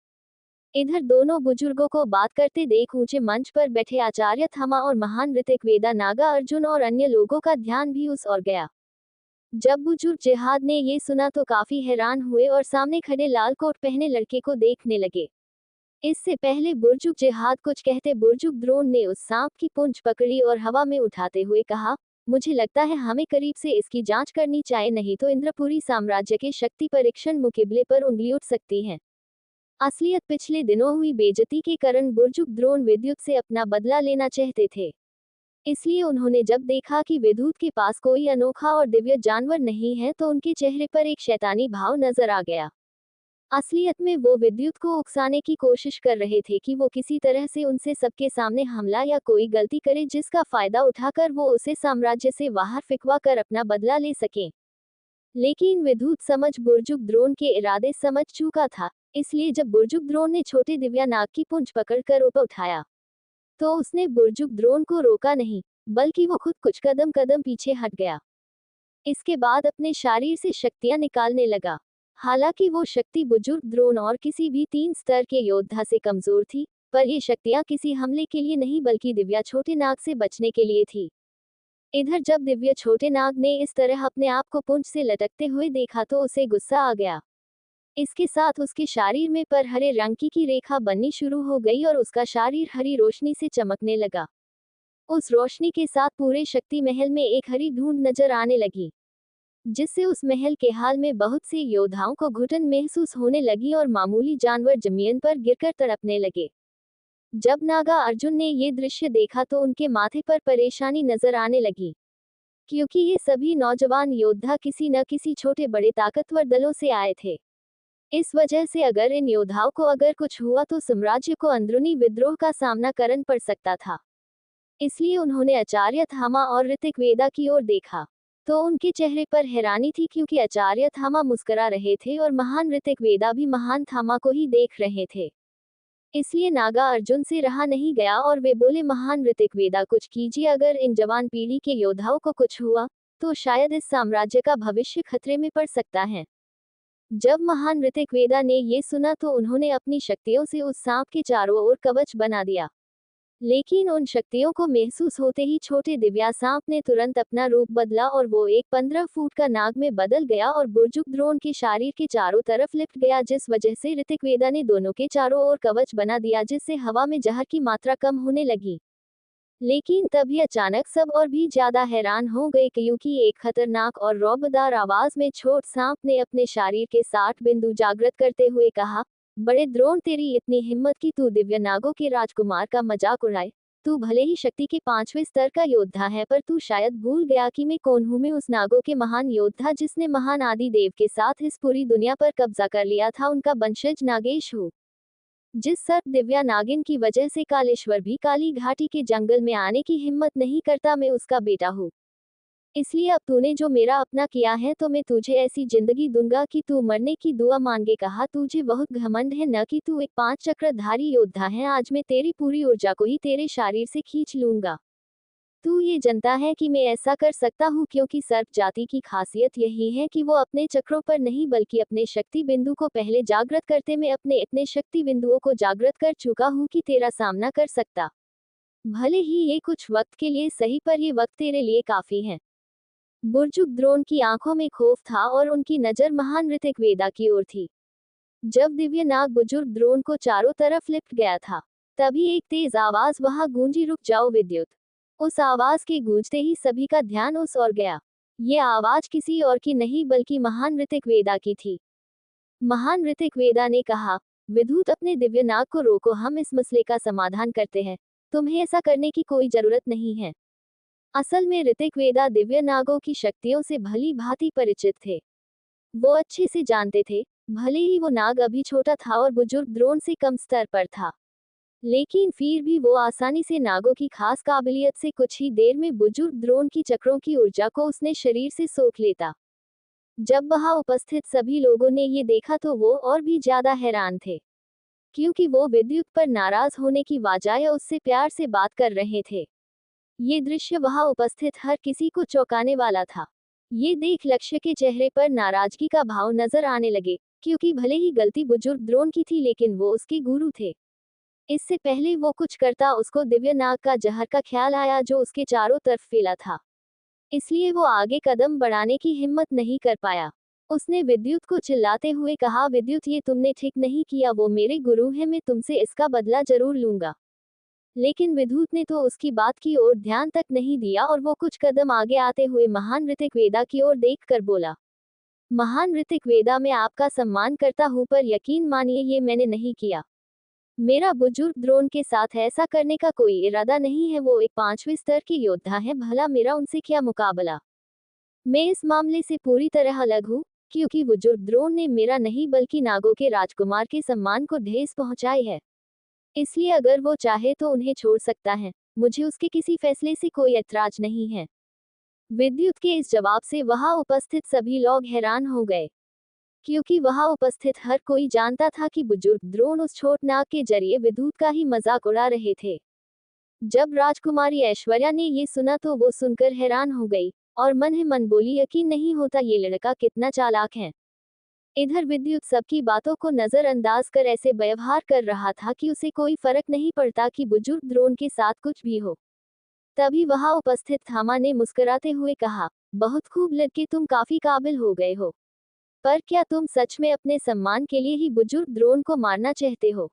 इधर दोनों बुजुर्गों को बात करते देख ऊंचे मंच पर बैठे आचार्य थामा और महान ऋतिक वेदा, नागा अर्जुन और अन्य लोगों का ध्यान भी उस ओर गया। जब बुजुर्ग जिहाद ने ये सुना तो काफी हैरान हुए और सामने खड़े लाल कोट पहने लड़के को देखने लगे। इससे पहले बुजुर्ग जिहाद कुछ कहते बुजुर्ग द्रोण ने उस सांप की पूंछ पकड़ी और हवा में उठाते हुए कहा, मुझे लगता है हमें करीब से इसकी जांच करनी चाहिए, नहीं तो इंद्रपुरी साम्राज्य के शक्ति परीक्षण मुकाबले पर उंगली उठ सकती है। असलियत पिछले दिनों हुई बेइज्जती के कारण बुजुर्ग द्रोण विद्युत से अपना बदला लेना चाहते थे। इसलिए उन्होंने जब देखा कि विद्युत के पास कोई अनोखा और दिव्य जानवर नहीं है तो उनके चेहरे पर एक शैतानी भाव नजर आ गया। असलियत में वो विद्युत को उकसाने की कोशिश कर रहे थे कि वो किसी तरह से उनसे सबके सामने हमला या कोई गलती करे जिसका फायदा उठाकर वो उसे साम्राज्य से बाहर फिकवा कर अपना बदला ले सकें। लेकिन विद्युत समझ बुजुर्ग द्रोण के इरादे समझ चुका था, इसलिए जब बुजुर्ग द्रोण ने छोटे दिव्या नाग की पूंछ पकड़कर ऊपर उठाया तो उसने बुजुर्ग द्रोण को रोका नहीं, बल्कि वो खुद कुछ कदम कदम पीछे हट गया। इसके बाद अपने शरीर से शक्तियां निकालने लगा। हालांकि वो शक्ति बुजुर्ग द्रोण और किसी भी 3 स्तर के योद्धा से कमजोर थी, पर ये शक्तियां किसी हमले के लिए नहीं बल्कि दिव्या छोटे नाग से बचने के लिए थी। इधर जब दिव्या छोटे नाग ने इस तरह अपने आप को पूंछ से लटकते हुए देखा तो उसे गुस्सा आ गया। इसके साथ उसके शरीर में पर हरे रंग की रेखा बननी शुरू हो गई और उसका शरीर हरी रोशनी से चमकने लगा। उस रोशनी के साथ पूरे शक्ति महल में एक हरी धुंध नजर आने लगी, जिससे उस महल के हाल में बहुत से योद्धाओं को घुटन महसूस होने लगी और मामूली जानवर जमीन पर गिरकर तड़पने लगे। जब नागा अर्जुन ने ये दृश्य देखा तो उनके माथे पर परेशानी नजर आने लगी, क्योंकि ये सभी नौजवान योद्धा किसी न किसी छोटे बड़े ताकतवर दलों से आए थे। इस वजह से अगर इन योद्धाओं को अगर कुछ हुआ तो साम्राज्य को अंदरूनी विद्रोह का सामना करना पड़ सकता था। इसलिए उन्होंने आचार्य थामा और ऋतिक वेदा की ओर देखा, तो उनके चेहरे पर हैरानी थी, क्योंकि आचार्य थामा मुस्कुरा रहे थे और महान ऋतिक वेदा भी महान थामा को ही देख रहे थे। इसलिए नागा अर्जुन से रहा नहीं गया और वे बोले, महान ऋतिक वेदा कुछ कीजिए, अगर इन जवान पीढ़ी के योद्धाओं को कुछ हुआ तो शायद इस साम्राज्य का भविष्य खतरे में पड़ सकता है। जब महान ऋतिक वेदा ने ये सुना तो उन्होंने अपनी शक्तियों से उस सांप के चारों ओर कवच बना दिया, लेकिन उन शक्तियों को महसूस होते ही छोटे दिव्या सांप ने तुरंत अपना रूप बदला और वो एक 15 फुट का नाग में बदल गया और बुर्जुग द्रोण के शरीर के चारों तरफ लिपट गया, जिस वजह से ऋतिक वेदा ने दोनों के चारों ओर कवच बना दिया, जिससे हवा में जहर की मात्रा कम होने लगी। लेकिन तभी अचानक सब और भी ज्यादा हैरान हो गए, क्योंकि एक खतरनाक और रौबदार आवाज में छोट सांप ने अपने शरीर के 60 बिंदु जागृत करते हुए कहा, बड़े द्रोण, तेरी इतनी हिम्मत कि तू दिव्य नागों के राजकुमार का मजाक उड़ाए। तू भले ही शक्ति के 5वें स्तर का योद्धा है, पर तू शायद भूल गया कि मैं कौन हूँ। मैं उस नागों के महान योद्धा जिसने महान आदि देव के साथ इस पूरी दुनिया पर कब्जा कर लिया था, उनका वंशज नागेश हूँ। जिस सर्प दिव्या नागिन की वजह से कालेश्वर भी काली घाटी के जंगल में आने की हिम्मत नहीं करता, मैं उसका बेटा हूँ। इसलिए अब तूने जो मेरा अपना किया है तो मैं तुझे ऐसी जिंदगी दूंगा कि तू मरने की दुआ मांगे। कहा, तुझे बहुत घमंड है न कि तू एक 5 चक्रधारी योद्धा है। आज मैं तेरी पूरी ऊर्जा को ही तेरे शरीर से खींच लूंगा। तू ये जानता है कि मैं ऐसा कर सकता हूँ क्योंकि सर्प जाति की खासियत यही है कि वो अपने चक्रों पर नहीं बल्कि अपने शक्ति बिंदु को पहले जागृत करते। मैं अपने इतने शक्ति बिंदुओं को जागृत कर चुका हूँ कि तेरा सामना कर सकता। भले ही ये कुछ वक्त के लिए सही, पर ये वक्त तेरे लिए काफी है। बुर्जुग द्रोण की आंखों में खौफ था और उनकी नजर महान ऋतिक वेदा की ओर थी। जब दिव्य नाग बुजुर्ग द्रोण को चारों तरफ लिपट गया था, तभी एक तेज आवाज वहां गूंजी, रुक जाओ विद्युत। उस आवाज के गूंजते ही सभी का ध्यान उस ओर गया। ये आवाज किसी और की नहीं बल्कि महान ऋतिक वेदा की थी। महान ऋतिक वेदा ने कहा, विद्युत, अपने दिव्य नाग को रोको, हम इस मसले का समाधान करते हैं। तुम्हें ऐसा करने की कोई जरूरत नहीं है। असल में ऋतिक वेदा दिव्य नागों की शक्तियों से भली भांति परिचित थे। वो अच्छे से जानते थे, भले ही वो नाग अभी छोटा था और बुजुर्ग द्रोण से कम स्तर पर था, लेकिन फिर भी वो आसानी से नागों की खास काबिलियत से कुछ ही देर में बुजुर्ग द्रोण की चक्रों की ऊर्जा को उसने शरीर से सोख लेता। जब वहां उपस्थित सभी लोगों ने ये देखा तो वो और भी ज्यादा हैरान थे, क्योंकि वो विद्युत पर नाराज होने की बजाय उससे प्यार से बात कर रहे थे। ये दृश्य वहां उपस्थित हर किसी को चौंकाने वाला था। ये देख लक्ष्य के चेहरे पर नाराजगी का भाव नजर आने लगे, क्योंकि भले ही गलती बुजुर्ग द्रोण की थी लेकिन वो उसके गुरु थे। इससे पहले वो कुछ करता, उसको दिव्य नाग का जहर का ख्याल आया जो उसके चारों तरफ फैला था। इसलिए वो आगे कदम बढ़ाने की हिम्मत नहीं कर पाया। उसने विद्युत को चिल्लाते हुए कहा, विद्युत, ये तुमने ठीक नहीं किया। वो मेरे गुरु हैं, मैं तुमसे इसका बदला जरूर लूंगा। लेकिन विद्युत ने तो उसकी बात की ओर ध्यान तक नहीं दिया और वो कुछ कदम आगे आते हुए महान ऋतिक वेदा की ओर देखकर बोला, महान ऋतिक वेदा, मैं आपका सम्मान करता हूँ, पर यकीन मानिए ये मैंने नहीं किया। मेरा बुजुर्ग द्रोण के साथ ऐसा करने का कोई इरादा नहीं है। वो एक 5वें स्तर के योद्धा है, भला मेरा उनसे क्या मुकाबला। मैं इस मामले से पूरी तरह अलग हूँ, क्योंकि बुजुर्ग द्रोण ने मेरा नहीं बल्कि नागों के राजकुमार के सम्मान को ठेस पहुंचाई है। इसलिए अगर वो चाहे तो उन्हें छोड़ सकता है। मुझे उसके किसी फैसले से कोई ऐतराज नहीं है। विद्युत के इस जवाब से वहां उपस्थित सभी लोग हैरान हो गए, क्योंकि वहां उपस्थित हर कोई जानता था कि बुजुर्ग द्रोण उस छोट नाग के जरिए विद्युत का ही मजाक उड़ा रहे थे। जब राजकुमारी ऐश्वर्या ने ये सुना तो वो सुनकर हैरान हो गई और मन ही मन बोली, यकीन नहीं होता ये लड़का कितना चालाक है। इधर विद्युत सबकी बातों को नजरअंदाज कर ऐसे व्यवहार कर रहा था कि उसे कोई फर्क नहीं पड़ता कि बुजुर्ग द्रोण के साथ कुछ भी हो। तभी वहां उपस्थित थामा ने मुस्कुराते हुए कहा, बहुत खूब लड़के, तुम काफी काबिल हो गए हो। पर क्या तुम सच में अपने सम्मान के लिए ही बुजुर्ग द्रोण को मारना चाहते हो?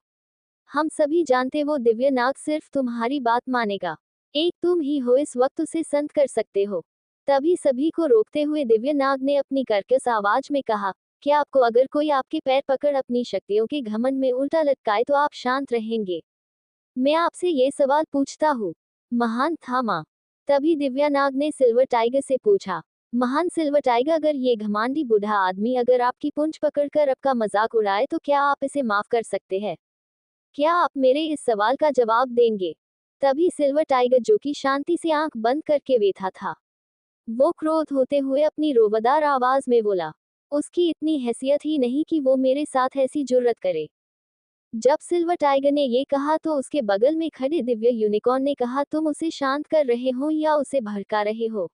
हम सभी जानते वो दिव्य नाग सिर्फ तुम्हारी बात मानेगा। एक तुम ही हो इस वक्त उसे संत कर सकते हो। तभी सभी को रोकते हुए दिव्य नाग ने अपनी कर्कश आवाज में कहा, क्या आपको अगर कोई आपके पैर पकड़ अपनी शक्तियों के घमंड में उल्टा लटकाए तो आप शांत रहेंगे? मैं आपसे ये सवाल पूछता हूँ, महान थामा। तभी दिव्या नाग ने सिल्वर टाइगर से पूछा, महान सिल्वर टाइगर, अगर ये घमांडी बूढ़ा आदमी अगर आपकी पूंछ पकड़कर आपका मजाक उड़ाए तो क्या आप इसे माफ कर सकते हैं? क्या आप मेरे इस सवाल का जवाब देंगे? तभी सिल्वर टाइगर, जो कि शांति से आंख बंद करके बैठा था, वो क्रोध होते हुए अपनी रोबदार आवाज में बोला, उसकी इतनी हैसियत ही नहीं कि वो मेरे साथ ऐसी जुर्रत करे। जब सिल्वर टाइगर ने ये कहा तो उसके बगल में खड़े दिव्य यूनिकॉर्न ने कहा, तुम उसे शांत कर रहे हो या उसे भड़का रहे हो?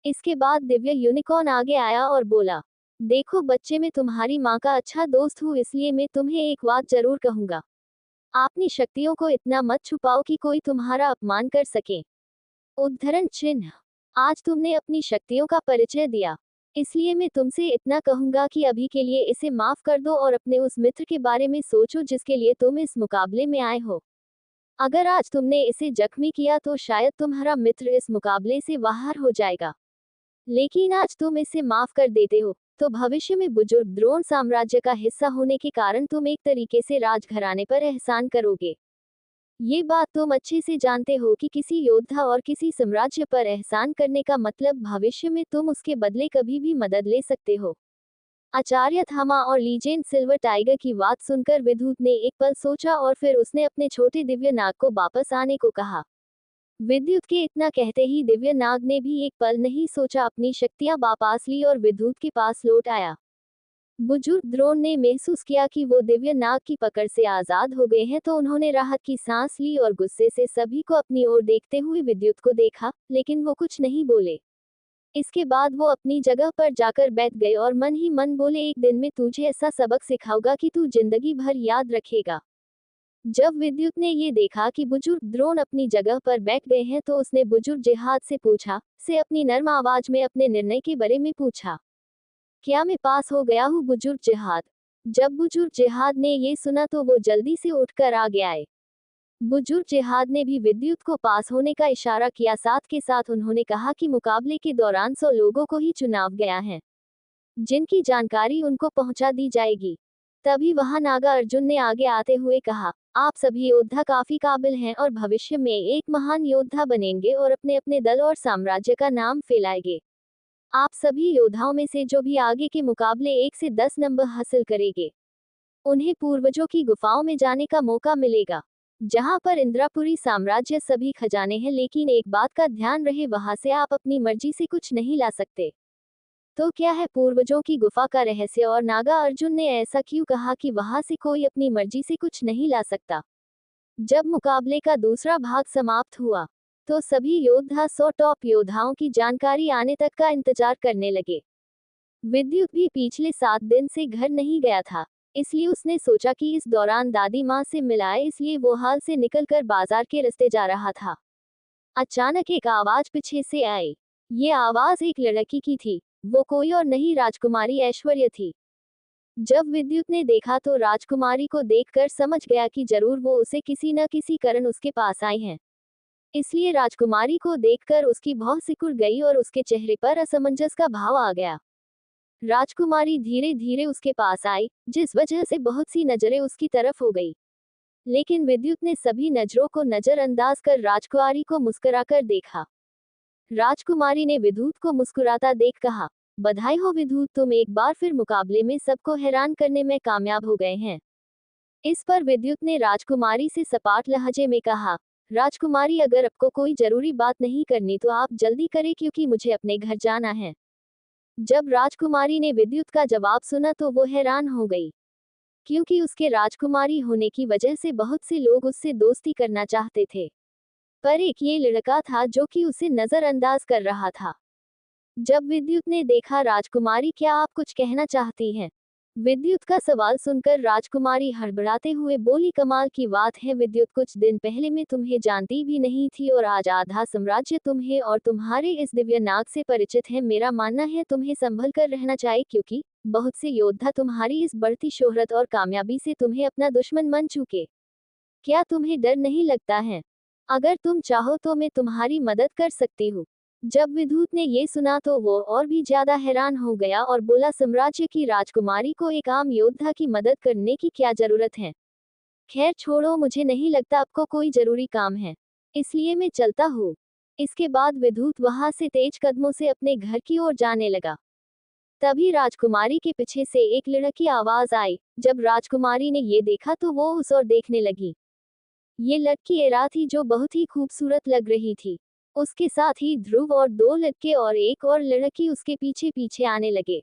इसके बाद दिव्य यूनिकॉर्न आगे आया और बोला, देखो बच्चे, मैं तुम्हारी माँ का अच्छा दोस्त हूँ, इसलिए मैं तुम्हें एक बात जरूर कहूंगा। अपनी शक्तियों को इतना मत छुपाओ कि कोई तुम्हारा अपमान कर सके। उद्धरण चिन्ह। आज तुमने अपनी शक्तियों का परिचय दिया, इसलिए मैं तुमसे इतना कहूंगा कि अभी के लिए इसे माफ कर दो और अपने उस मित्र के बारे में सोचो जिसके लिए तुम इस मुकाबले में आए हो। अगर आज तुमने इसे जख्मी किया तो शायद तुम्हारा मित्र इस मुकाबले से बाहर हो जाएगा। लेकिन आज तुम इसे माफ कर देते हो तो भविष्य में बुजुर्ग द्रोण साम्राज्य का हिस्सा होने के कारण तुम एक तरीके से राजघराने पर एहसान करोगे। ये बात तुम अच्छे से जानते हो कि किसी योद्धा और किसी साम्राज्य पर एहसान करने का मतलब भविष्य में तुम उसके बदले कभी भी मदद ले सकते हो। आचार्य थामा और लीजेंड सिल्वर टाइगर की बात सुनकर विद्युत ने एक पल सोचा और फिर उसने अपने छोटे दिव्य नाग को वापस आने को कहा। विद्युत के इतना कहते ही दिव्य नाग ने भी एक पल नहीं सोचा, अपनी शक्तियां वापस ली और विद्युत के पास लौट आया। बुजुर्ग द्रोण ने महसूस किया कि वो दिव्य नाग की पकड़ से आजाद हो गए हैं तो उन्होंने राहत की सांस ली और गुस्से से सभी को अपनी ओर देखते हुए विद्युत को देखा, लेकिन वो कुछ नहीं बोले। इसके बाद वो अपनी जगह पर जाकर बैठ गए और मन ही मन बोले, एक दिन में तुझे ऐसा सबक सिखाऊंगा कि तू जिंदगी भर याद रखेगा। जब विद्युत ने ये देखा कि बुजुर्ग द्रोण अपनी जगह पर बैठ गए हैं तो उसने बुजुर्ग जिहाद से पूछा, से अपनी नर्म आवाज में अपने निर्णय के बारे में पूछा, क्या मैं पास हो गया हूँ बुजुर्ग जिहाद? जब बुजुर्ग जिहाद ने ये सुना तो वो जल्दी से उठकर आगे आए। बुजुर्ग जिहाद ने भी विद्युत को पास होने का इशारा किया, साथ के साथ उन्होंने कहा कि मुकाबले के दौरान 100 लोगों को ही चुनाव गया है, जिनकी जानकारी उनको पहुंचा दी जाएगी। तभी वहां नागा अर्जुन ने आगे आते हुए कहा, आप सभी योद्धा काफी काबिल हैं और भविष्य में एक महान योद्धा बनेंगे और अपने अपने दल और साम्राज्य का नाम फैलाएंगे। आप सभी योद्धाओं में से जो भी आगे के मुकाबले 1 से 10 नंबर हासिल करेंगे, उन्हें पूर्वजों की गुफाओं में जाने का मौका मिलेगा, जहां पर इंद्रापुरी साम्राज्य सभी खजाने हैं, लेकिन एक बात का ध्यान रहे, वहां से आप अपनी मर्जी से कुछ नहीं ला सकते। तो क्या है पूर्वजों की गुफा का रहस्य और नागा अर्जुन ने ऐसा क्यों कहा कि वहां से कोई अपनी मर्जी से कुछ नहीं ला सकता? जब मुकाबले का दूसरा भाग समाप्त हुआ तो सभी योद्धा 100 टॉप योद्धाओं की जानकारी आने तक का इंतजार करने लगे। विद्युत भी पिछले 7 दिन से घर नहीं गया था, इसलिए उसने सोचा कि इस दौरान दादी माँ से मिलाए, इसलिए वो हाल से निकलकर बाजार के रास्ते जा रहा था। अचानक एक आवाज पीछे से आई। ये आवाज एक लड़की की थी, वो कोई और नहीं राजकुमारी ऐश्वर्या थी। जब विद्युत ने देखा तो राजकुमारी को देखकर समझ गया कि जरूर वो उसे किसी न किसी कारण उसके पास आई है। इसलिए राजकुमारी को देखकर उसकी भौं सिकुड़ गई और उसके चेहरे पर असमंजस का भाव आ गया। राजकुमारी धीरे धीरे उसके पास आई, जिस वजह से बहुत सी नजरें उसकी तरफ हो गई। लेकिन विद्युत ने सभी नजरों को नजरअंदाज कर राजकुमारी को मुस्कुराकर देखा। राजकुमारी ने विद्युत को मुस्कुराता देख कहा, बधाई हो विद्युत, तुम एक बार फिर मुकाबले में सबको हैरान करने में कामयाब हो गए हैं। इस पर विद्युत ने राजकुमारी से सपाट लहजे में कहा, राजकुमारी, अगर आपको कोई जरूरी बात नहीं करनी तो आप जल्दी करें क्योंकि मुझे अपने घर जाना है। जब राजकुमारी ने विद्युत का जवाब सुना तो वो हैरान हो गई, क्योंकि उसके राजकुमारी होने की वजह से बहुत से लोग उससे दोस्ती करना चाहते थे, पर एक ये लड़का था जो कि उसे नजरअंदाज कर रहा था। जब विद्युत ने देखा, राजकुमारी क्या आप कुछ कहना चाहती हैं? विद्युत का सवाल सुनकर राजकुमारी हड़बड़ाते हुए बोली, कमाल की बात है विद्युत, कुछ दिन पहले मैं तुम्हें जानती भी नहीं थी और आज आधा साम्राज्य तुम्हें और तुम्हारे इस दिव्य नाग से परिचित है। मेरा मानना है तुम्हें संभल कर रहना चाहिए, क्योंकि बहुत से योद्धा तुम्हारी इस बढ़ती शोहरत और कामयाबी से तुम्हें अपना दुश्मन मान चुके। क्या तुम्हें डर नहीं लगता है? अगर तुम चाहो तो मैं तुम्हारी मदद कर सकती हूँ। जब विद्युत ने ये सुना तो वो और भी ज्यादा हैरान हो गया और बोला, साम्राज्य की राजकुमारी को एक आम योद्धा की मदद करने की क्या जरूरत है? खैर छोड़ो, मुझे नहीं लगता आपको कोई जरूरी काम है, इसलिए मैं चलता हूँ। इसके बाद विद्युत वहां से तेज कदमों से अपने घर की ओर जाने लगा। तभी राजकुमारी के पीछे से एक लड़की की आवाज आई। जब राजकुमारी ने ये देखा तो वो उस ओर देखने लगी। ये लड़की एरा थी जो बहुत ही खूबसूरत लग रही थी। उसके साथ ही ध्रुव और दो लड़के और एक और लड़की उसके पीछे पीछे आने लगे।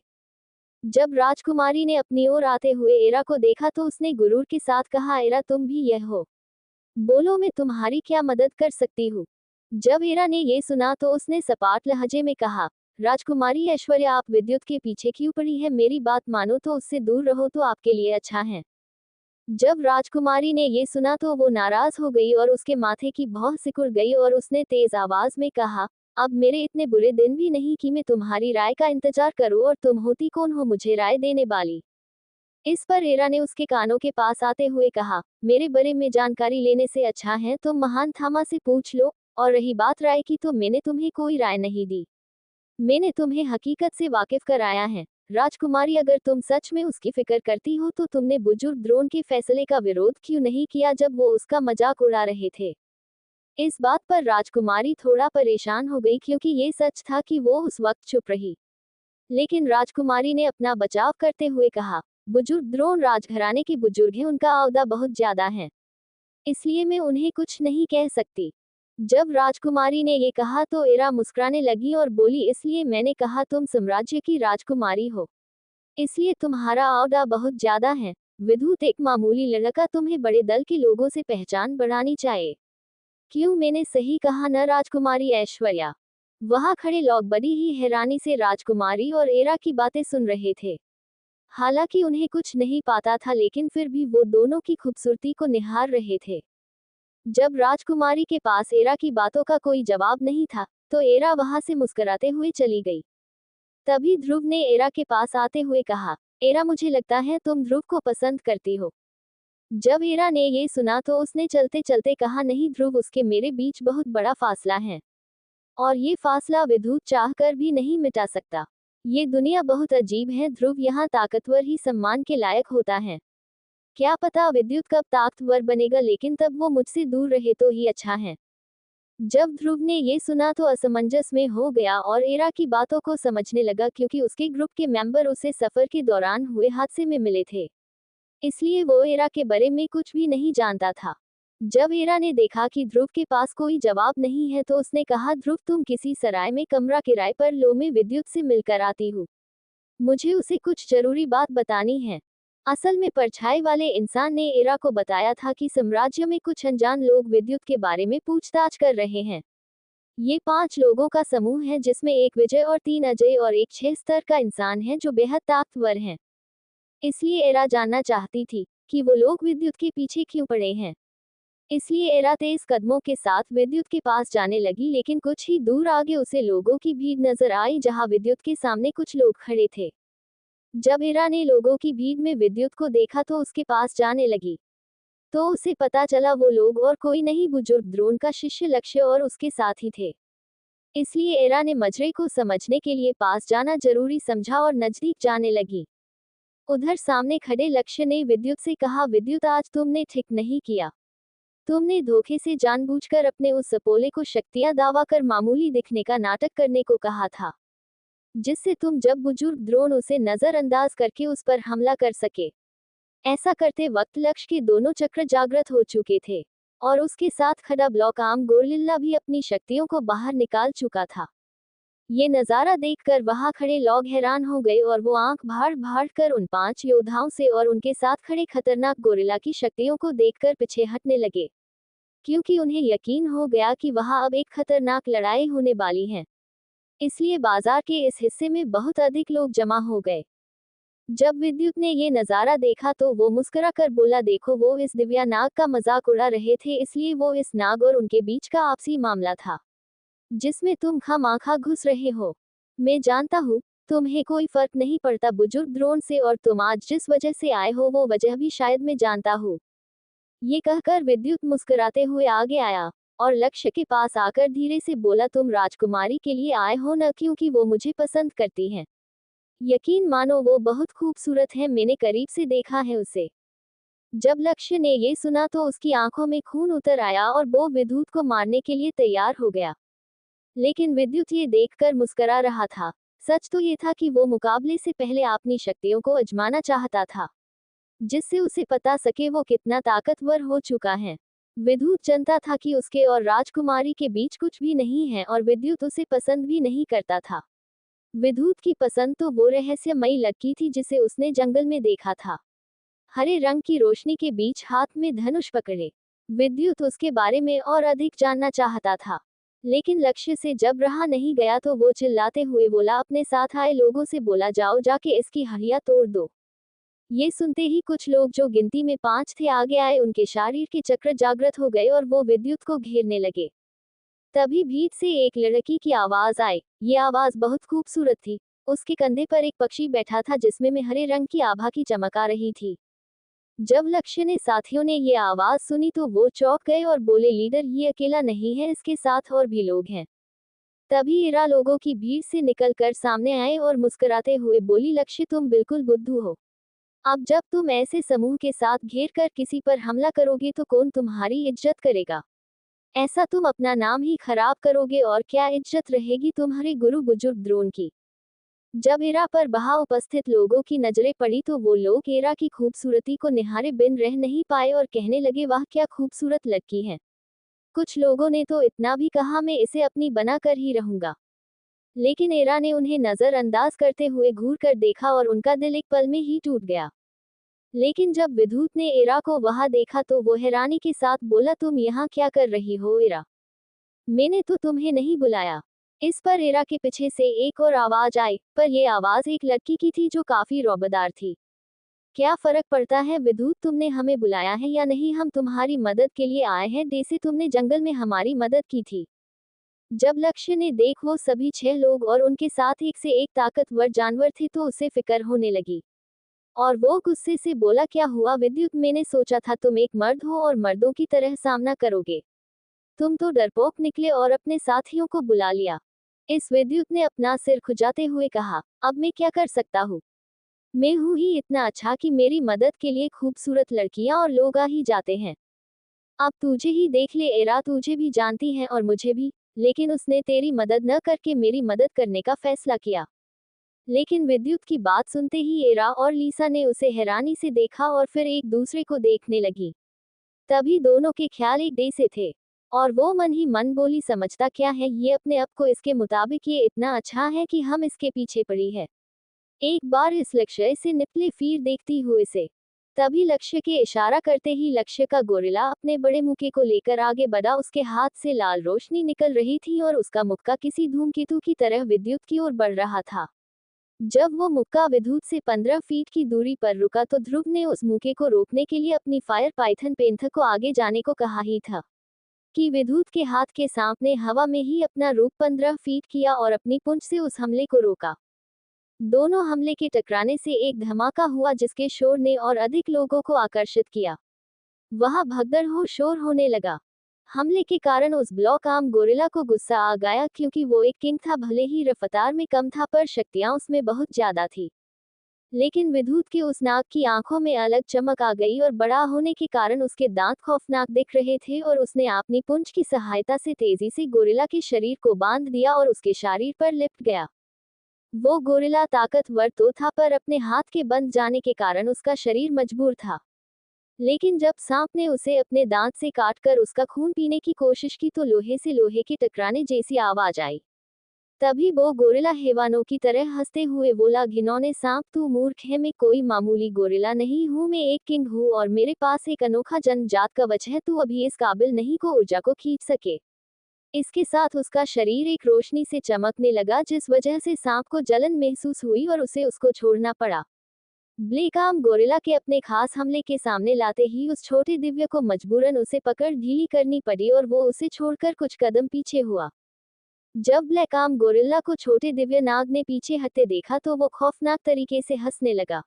जब राजकुमारी ने अपनी ओर आते हुए एरा को देखा तो उसने गुरूर के साथ कहा, एरा तुम भी यह हो? बोलो, मैं तुम्हारी क्या मदद कर सकती हूँ? जब एरा ने ये सुना तो उसने सपाट लहजे में कहा, राजकुमारी ऐश्वर्या, आप विद्युत के पीछे क्यों पड़ी है? मेरी बात मानो तो उससे दूर रहो तो आपके लिए अच्छा है। जब राजकुमारी ने ये सुना तो वो नाराज हो गई और उसके माथे की भौं सिकुड़ गई और उसने तेज आवाज में कहा, अब मेरे इतने बुरे दिन भी नहीं कि मैं तुम्हारी राय का इंतजार करूं, और तुम होती कौन हो मुझे राय देने वाली? इस पर एरा ने उसके कानों के पास आते हुए कहा, मेरे बारे में जानकारी लेने से अच्छा है तुम महान थामा से पूछ लो, और रही बात राय की तो मैंने तुम्हें कोई राय नहीं दी। मैंने तुम्हें हकीकत से वाकिफ कराया है। राजकुमारी, अगर तुम सच में उसकी फिक्र करती हो तो तुमने बुजुर्ग द्रोण के फैसले का विरोध क्यों नहीं किया जब वो उसका मजाक उड़ा रहे थे? इस बात पर राजकुमारी थोड़ा परेशान हो गई, क्योंकि ये सच था कि वो उस वक्त चुप रही। लेकिन राजकुमारी ने अपना बचाव करते हुए कहा, बुजुर्ग द्रोण राजघराने के बुजुर्ग हैं, उनका ओहदा बहुत ज्यादा है, इसलिए मैं उन्हें कुछ नहीं कह सकती। जब राजकुमारी ने ये कहा तो एरा मुस्कुराने लगी और बोली, इसलिए मैंने कहा तुम साम्राज्य की राजकुमारी हो, इसलिए तुम्हारा ओहदा बहुत ज्यादा है। विद्युत एक मामूली लड़का, तुम्हें बड़े दल के लोगों से पहचान बढ़ानी चाहिए। क्यों, मैंने सही कहा न राजकुमारी ऐश्वर्या? वहां खड़े लोग बड़ी ही हैरानी से राजकुमारी और एरा की बातें सुन रहे थे। हालांकि उन्हें कुछ नहीं पाता था, लेकिन फिर भी वो दोनों की खूबसूरती को निहार रहे थे। जब राजकुमारी के पास एरा की बातों का कोई जवाब नहीं था, तो एरा वहां से मुस्कुराते हुए चली गई। तभी ध्रुव ने एरा के पास आते हुए कहा, एरा, मुझे लगता है तुम ध्रुव को पसंद करती हो। जब एरा ने ये सुना तो उसने चलते चलते कहा, नहीं ध्रुव, उसके मेरे बीच बहुत बड़ा फासला है, और ये फासला विद्युत चाह कर भी नहीं मिटा सकता। ये दुनिया बहुत अजीब है ध्रुव, यहाँ ताकतवर ही सम्मान के लायक होता है। क्या पता विद्युत कब ताकतवर बनेगा, लेकिन तब वो मुझसे दूर रहे तो ही अच्छा है। जब ध्रुव ने ये सुना तो असमंजस में हो गया और एरा की बातों को समझने लगा, क्योंकि उसके ग्रुप के मेंबर उसे सफर के दौरान हुए हादसे में मिले थे, इसलिए वो एरा के बारे में कुछ भी नहीं जानता था। जब एरा ने देखा कि ध्रुव के पास कोई जवाब नहीं है तो उसने कहा, ध्रुव, तुम किसी सराय में कमरा किराए पर लो, मैं विद्युत से मिलकर आती हूँ। मुझे उसे कुछ जरूरी बात बतानी है। असल में परछाई वाले इंसान ने एरा को बताया था कि साम्राज्य में कुछ अनजान लोग विद्युत के बारे में पूछताछ कर रहे हैं। ये 5 लोगों का समूह है, जिसमें एक विजय और 3 अजय और एक 6 स्तर का इंसान है जो बेहद ताकतवर हैं। इसलिए एरा जानना चाहती थी कि वो लोग विद्युत के पीछे क्यों पड़े हैं। इसलिए एरा तेज कदमों के साथ विद्युत के पास जाने लगी, लेकिन कुछ ही दूर आगे उसे लोगों की भीड़ नजर आई जहां विद्युत के सामने कुछ लोग खड़े थे। जब एरा ने लोगों की भीड़ में विद्युत को देखा तो उसके पास जाने लगी, तो उसे पता चला वो लोग और कोई नहीं, बुजुर्ग द्रोण का शिष्य लक्ष्य और उसके साथ ही थे। इसलिए एरा ने मजरे को समझने के लिए पास जाना जरूरी समझा और नजदीक जाने लगी। उधर सामने खड़े लक्ष्य ने विद्युत से कहा, विद्युत, आज तुमने ठीक नहीं किया। तुमने धोखे से जानबूझकर अपने उस सपोले को शक्तियां दावा कर मामूली दिखने का नाटक करने को कहा था, जिससे तुम जब बुजुर्ग द्रोण उसे नजरअंदाज करके उस पर हमला कर सके। ऐसा करते वक्त लक्ष्य के दोनों चक्र जागृत हो चुके थे, और उसके साथ खड़ा ब्लॉक आर्म गोरिल्ला भी अपनी शक्तियों को बाहर निकाल चुका था। ये नजारा देखकर वहां खड़े लोग हैरान हो गए और वो आंख फाड़ फाड़ कर उन 5 योद्धाओं से और उनके साथ खड़े खतरनाक गोरिल्ला की शक्तियों को देखकर पीछे हटने लगे, क्योंकि उन्हें यकीन हो गया कि वहां अब एक खतरनाक लड़ाई होने वाली है। इसलिए बाजार के इस हिस्से में बहुत अधिक लोग जमा हो गए। जब विद्युत ने ये नजारा देखा तो वो मुस्कुरा कर बोला, देखो वो इस दिव्या नाग का मजाक उड़ा रहे थे, इसलिए वो इस नाग और उनके बीच का आपसी मामला था जिसमें तुम खामखा घुस रहे हो। मैं जानता हूँ तुम्हें कोई फर्क नहीं पड़ता बुजुर्ग द्रोण से, और तुम आज जिस वजह से आए हो वो वजह भी शायद मैं जानता हूँ। ये कहकर विद्युत मुस्कुराते हुए आगे आया और लक्ष्य के पास आकर धीरे से बोला, तुम राजकुमारी के लिए आए हो न क्योंकि वो मुझे पसंद करती है। यकीन मानो वो बहुत खूबसूरत है, मैंने करीब से देखा है उसे। जब लक्ष्य ने ये सुना तो उसकी आंखों में खून उतर आया और वो विद्युत को मारने के लिए तैयार हो गया। लेकिन विद्युत ये देखकर मुस्कुरा रहा था। सच तो ये था कि वो मुकाबले से पहले अपनी शक्तियों को आजमाना चाहता था, जिससे उसे पता सके वो कितना ताकतवर हो चुका है। विद्युत जानता था कि उसके और राजकुमारी के बीच कुछ भी नहीं है और विद्युत उसे पसंद भी नहीं करता था। विद्युत की पसंद तो वो रहस्यमयी लड़की थी जिसे उसने जंगल में देखा था, हरे रंग की रोशनी के बीच हाथ में धनुष पकड़े। विद्युत उसके बारे में और अधिक जानना चाहता था, लेकिन लक्ष्य से जब रहा नहीं गया तो वो चिल्लाते हुए बोला, अपने साथ आए लोगों से बोला, जाओ जाके इसकी हड्डियां तोड़ दो। ये सुनते ही कुछ लोग जो गिनती में 5 थे आगे आए, उनके शरीर के चक्र जागृत हो गए और वो विद्युत को घेरने लगे। तभी भीड़ से एक लड़की की आवाज आई। ये आवाज बहुत खूबसूरत थी। उसके कंधे पर एक पक्षी बैठा था जिसमें में हरे रंग की आभा की चमक आ रही थी। जब लक्ष्य ने साथियों ने ये आवाज सुनी तो वो चौंक गए और बोले, लीडर ये अकेला नहीं है, इसके साथ और भी लोग हैं। तभी इरा लोगों की भीड़ से निकलकर सामने आए और मुस्कुराते हुए बोली, लक्ष्य तुम बिल्कुल बुद्धू हो। अब जब तुम ऐसे समूह के साथ घेर कर किसी पर हमला करोगे तो कौन तुम्हारी इज्जत करेगा? ऐसा तुम अपना नाम ही खराब करोगे और क्या इज्जत रहेगी तुम्हारे गुरु बुजुर्ग द्रोण की। जब इरा पर वहां उपस्थित लोगों की नजरें पड़ी तो वो लोग इरा की खूबसूरती को निहारे बिन रह नहीं पाए और कहने लगे, वाह क्या खूबसूरत लड़की है। कुछ लोगों ने तो इतना भी कहा, मैं इसे अपनी बना कर ही रहूंगा। लेकिन इरा ने उन्हें नजरअंदाज करते हुए घूर कर देखा और उनका दिल एक पल में ही टूट गया। लेकिन जब विद्युत ने इरा को वहां देखा तो वो हैरानी के साथ बोला, तुम यहाँ क्या कर रही हो इरा? मैंने तो तुम्हें नहीं बुलाया। इस पर इरा के पीछे से एक और आवाज आई, पर यह आवाज एक लड़की की थी जो काफी रौबदार थी। क्या फर्क पड़ता है विद्युत, तुमने हमें बुलाया है या नहीं, हम तुम्हारी मदद के लिए आए हैं, जैसे तुमने जंगल में हमारी मदद की थी। जब लक्ष्य ने देख वो सभी 6 लोग और उनके साथ एक से एक ताकतवर जानवर थे तो उसे फिक्र होने लगी और वो गुस्से से बोला, क्या हुआ विद्युत, मैंने सोचा था तुम एक मर्द हो और मर्दों की तरह सामना करोगे। तुम तो डरपोक निकले और अपने साथियों को बुला लिया। इस विद्युत ने अपना सिर खुजाते हुए कहा, अब मैं क्या कर सकता हूँ? मैं हूँ ही इतना अच्छा कि मेरी मदद के लिए खूबसूरत लड़कियां और लोग आ ही जाते हैं। अब तुझे ही देख ले एरा, तुझे भी जानती है और मुझे भी। लेकिन उसने तेरी मदद न करके मेरी मदद करने का फैसला किया। लेकिन विद्युत की बात सुनते ही एरा और लीसा ने उसे हैरानी से देखा और फिर एक दूसरे को देखने लगी। तभी दोनों के ख्याल एक जैसे थे और वो मन ही मन बोली, समझता क्या है ये अपने आप को, इसके मुताबिक ये इतना अच्छा है कि हम इसके पीछे पड़ी है। एक बार इस लक्ष्य से निपले फिर देखती हुए से। तभी लक्ष्य के इशारा करते ही लक्ष्य का गोरिल्ला अपने बड़े मुक्के को लेकर आगे बढ़ा। उसके हाथ से लाल रोशनी निकल रही थी और उसका मुक्का किसी धूमकेतु की तरह विद्युत की ओर बढ़ रहा था। जब वो मुक्का विद्युत से 15 फीट की दूरी पर रुका तो ध्रुव ने उस मुक्के को रोकने के लिए अपनी फायर पाइथन पेंथर को आगे जाने को कहा ही था कि विद्युत के हाथ के सांप ने हवा में ही अपना रूप 15 फीट किया और अपनी पूंछ से उस हमले को रोका। दोनों हमले के टकराने से एक धमाका हुआ जिसके शोर ने और अधिक लोगों को आकर्षित किया। वहां भगदड़ हो शोर होने लगा। हमले के कारण उस ब्लॉक आर्म गोरिल्ला को गुस्सा आ गया क्योंकि वो एक किंग था, भले ही रफ्तार में कम था पर शक्तियां उसमें बहुत ज्यादा थी। लेकिन विद्युत के उस नाग की आंखों में अलग चमक आ गई और बड़ा होने के कारण उसके दांत खौफनाक दिख रहे थे और उसने अपनी पूंछ की सहायता से तेजी से गोरिल्ला के शरीर को बांध दिया और उसके शरीर पर लिपट गया। वो गोरिल्ला ताकतवर तो था पर अपने हाथ के बंध जाने के कारण उसका शरीर मजबूर था। लेकिन जब सांप ने उसे अपने दांत से काटकर उसका खून पीने की कोशिश की तो लोहे से लोहे के टकराने जैसी आवाज आई। तभी वो गोरिल्ला हैवानों की तरह हंसते हुए बोला, घिनौने सांप, तू मूर्ख है, मैं कोई मामूली गोरिल्ला नहीं हूँ, मैं एक किंग हूँ और मेरे पास एक अनोखा जन्मजात कवच है, तू अभी इस काबिल नहीं को ऊर्जा को खींच सके। इसके साथ उसका शरीर एक रोशनी से चमकने लगा जिस वजह से सांप को जलन महसूस हुई और उसे उसको छोड़ना पड़ा। ब्लेकाम गोरिल्ला के अपने खास हमले के सामने लाते ही उस छोटे दिव्य को मजबूरन उसे पकड़ ढीली करनी पड़ी और वो उसे छोड़कर कुछ कदम पीछे हुआ। जब ब्लैकाम गोरिल्ला को छोटे दिव्य नाग ने पीछे हटते देखा तो वो खौफनाक तरीके से हंसने लगा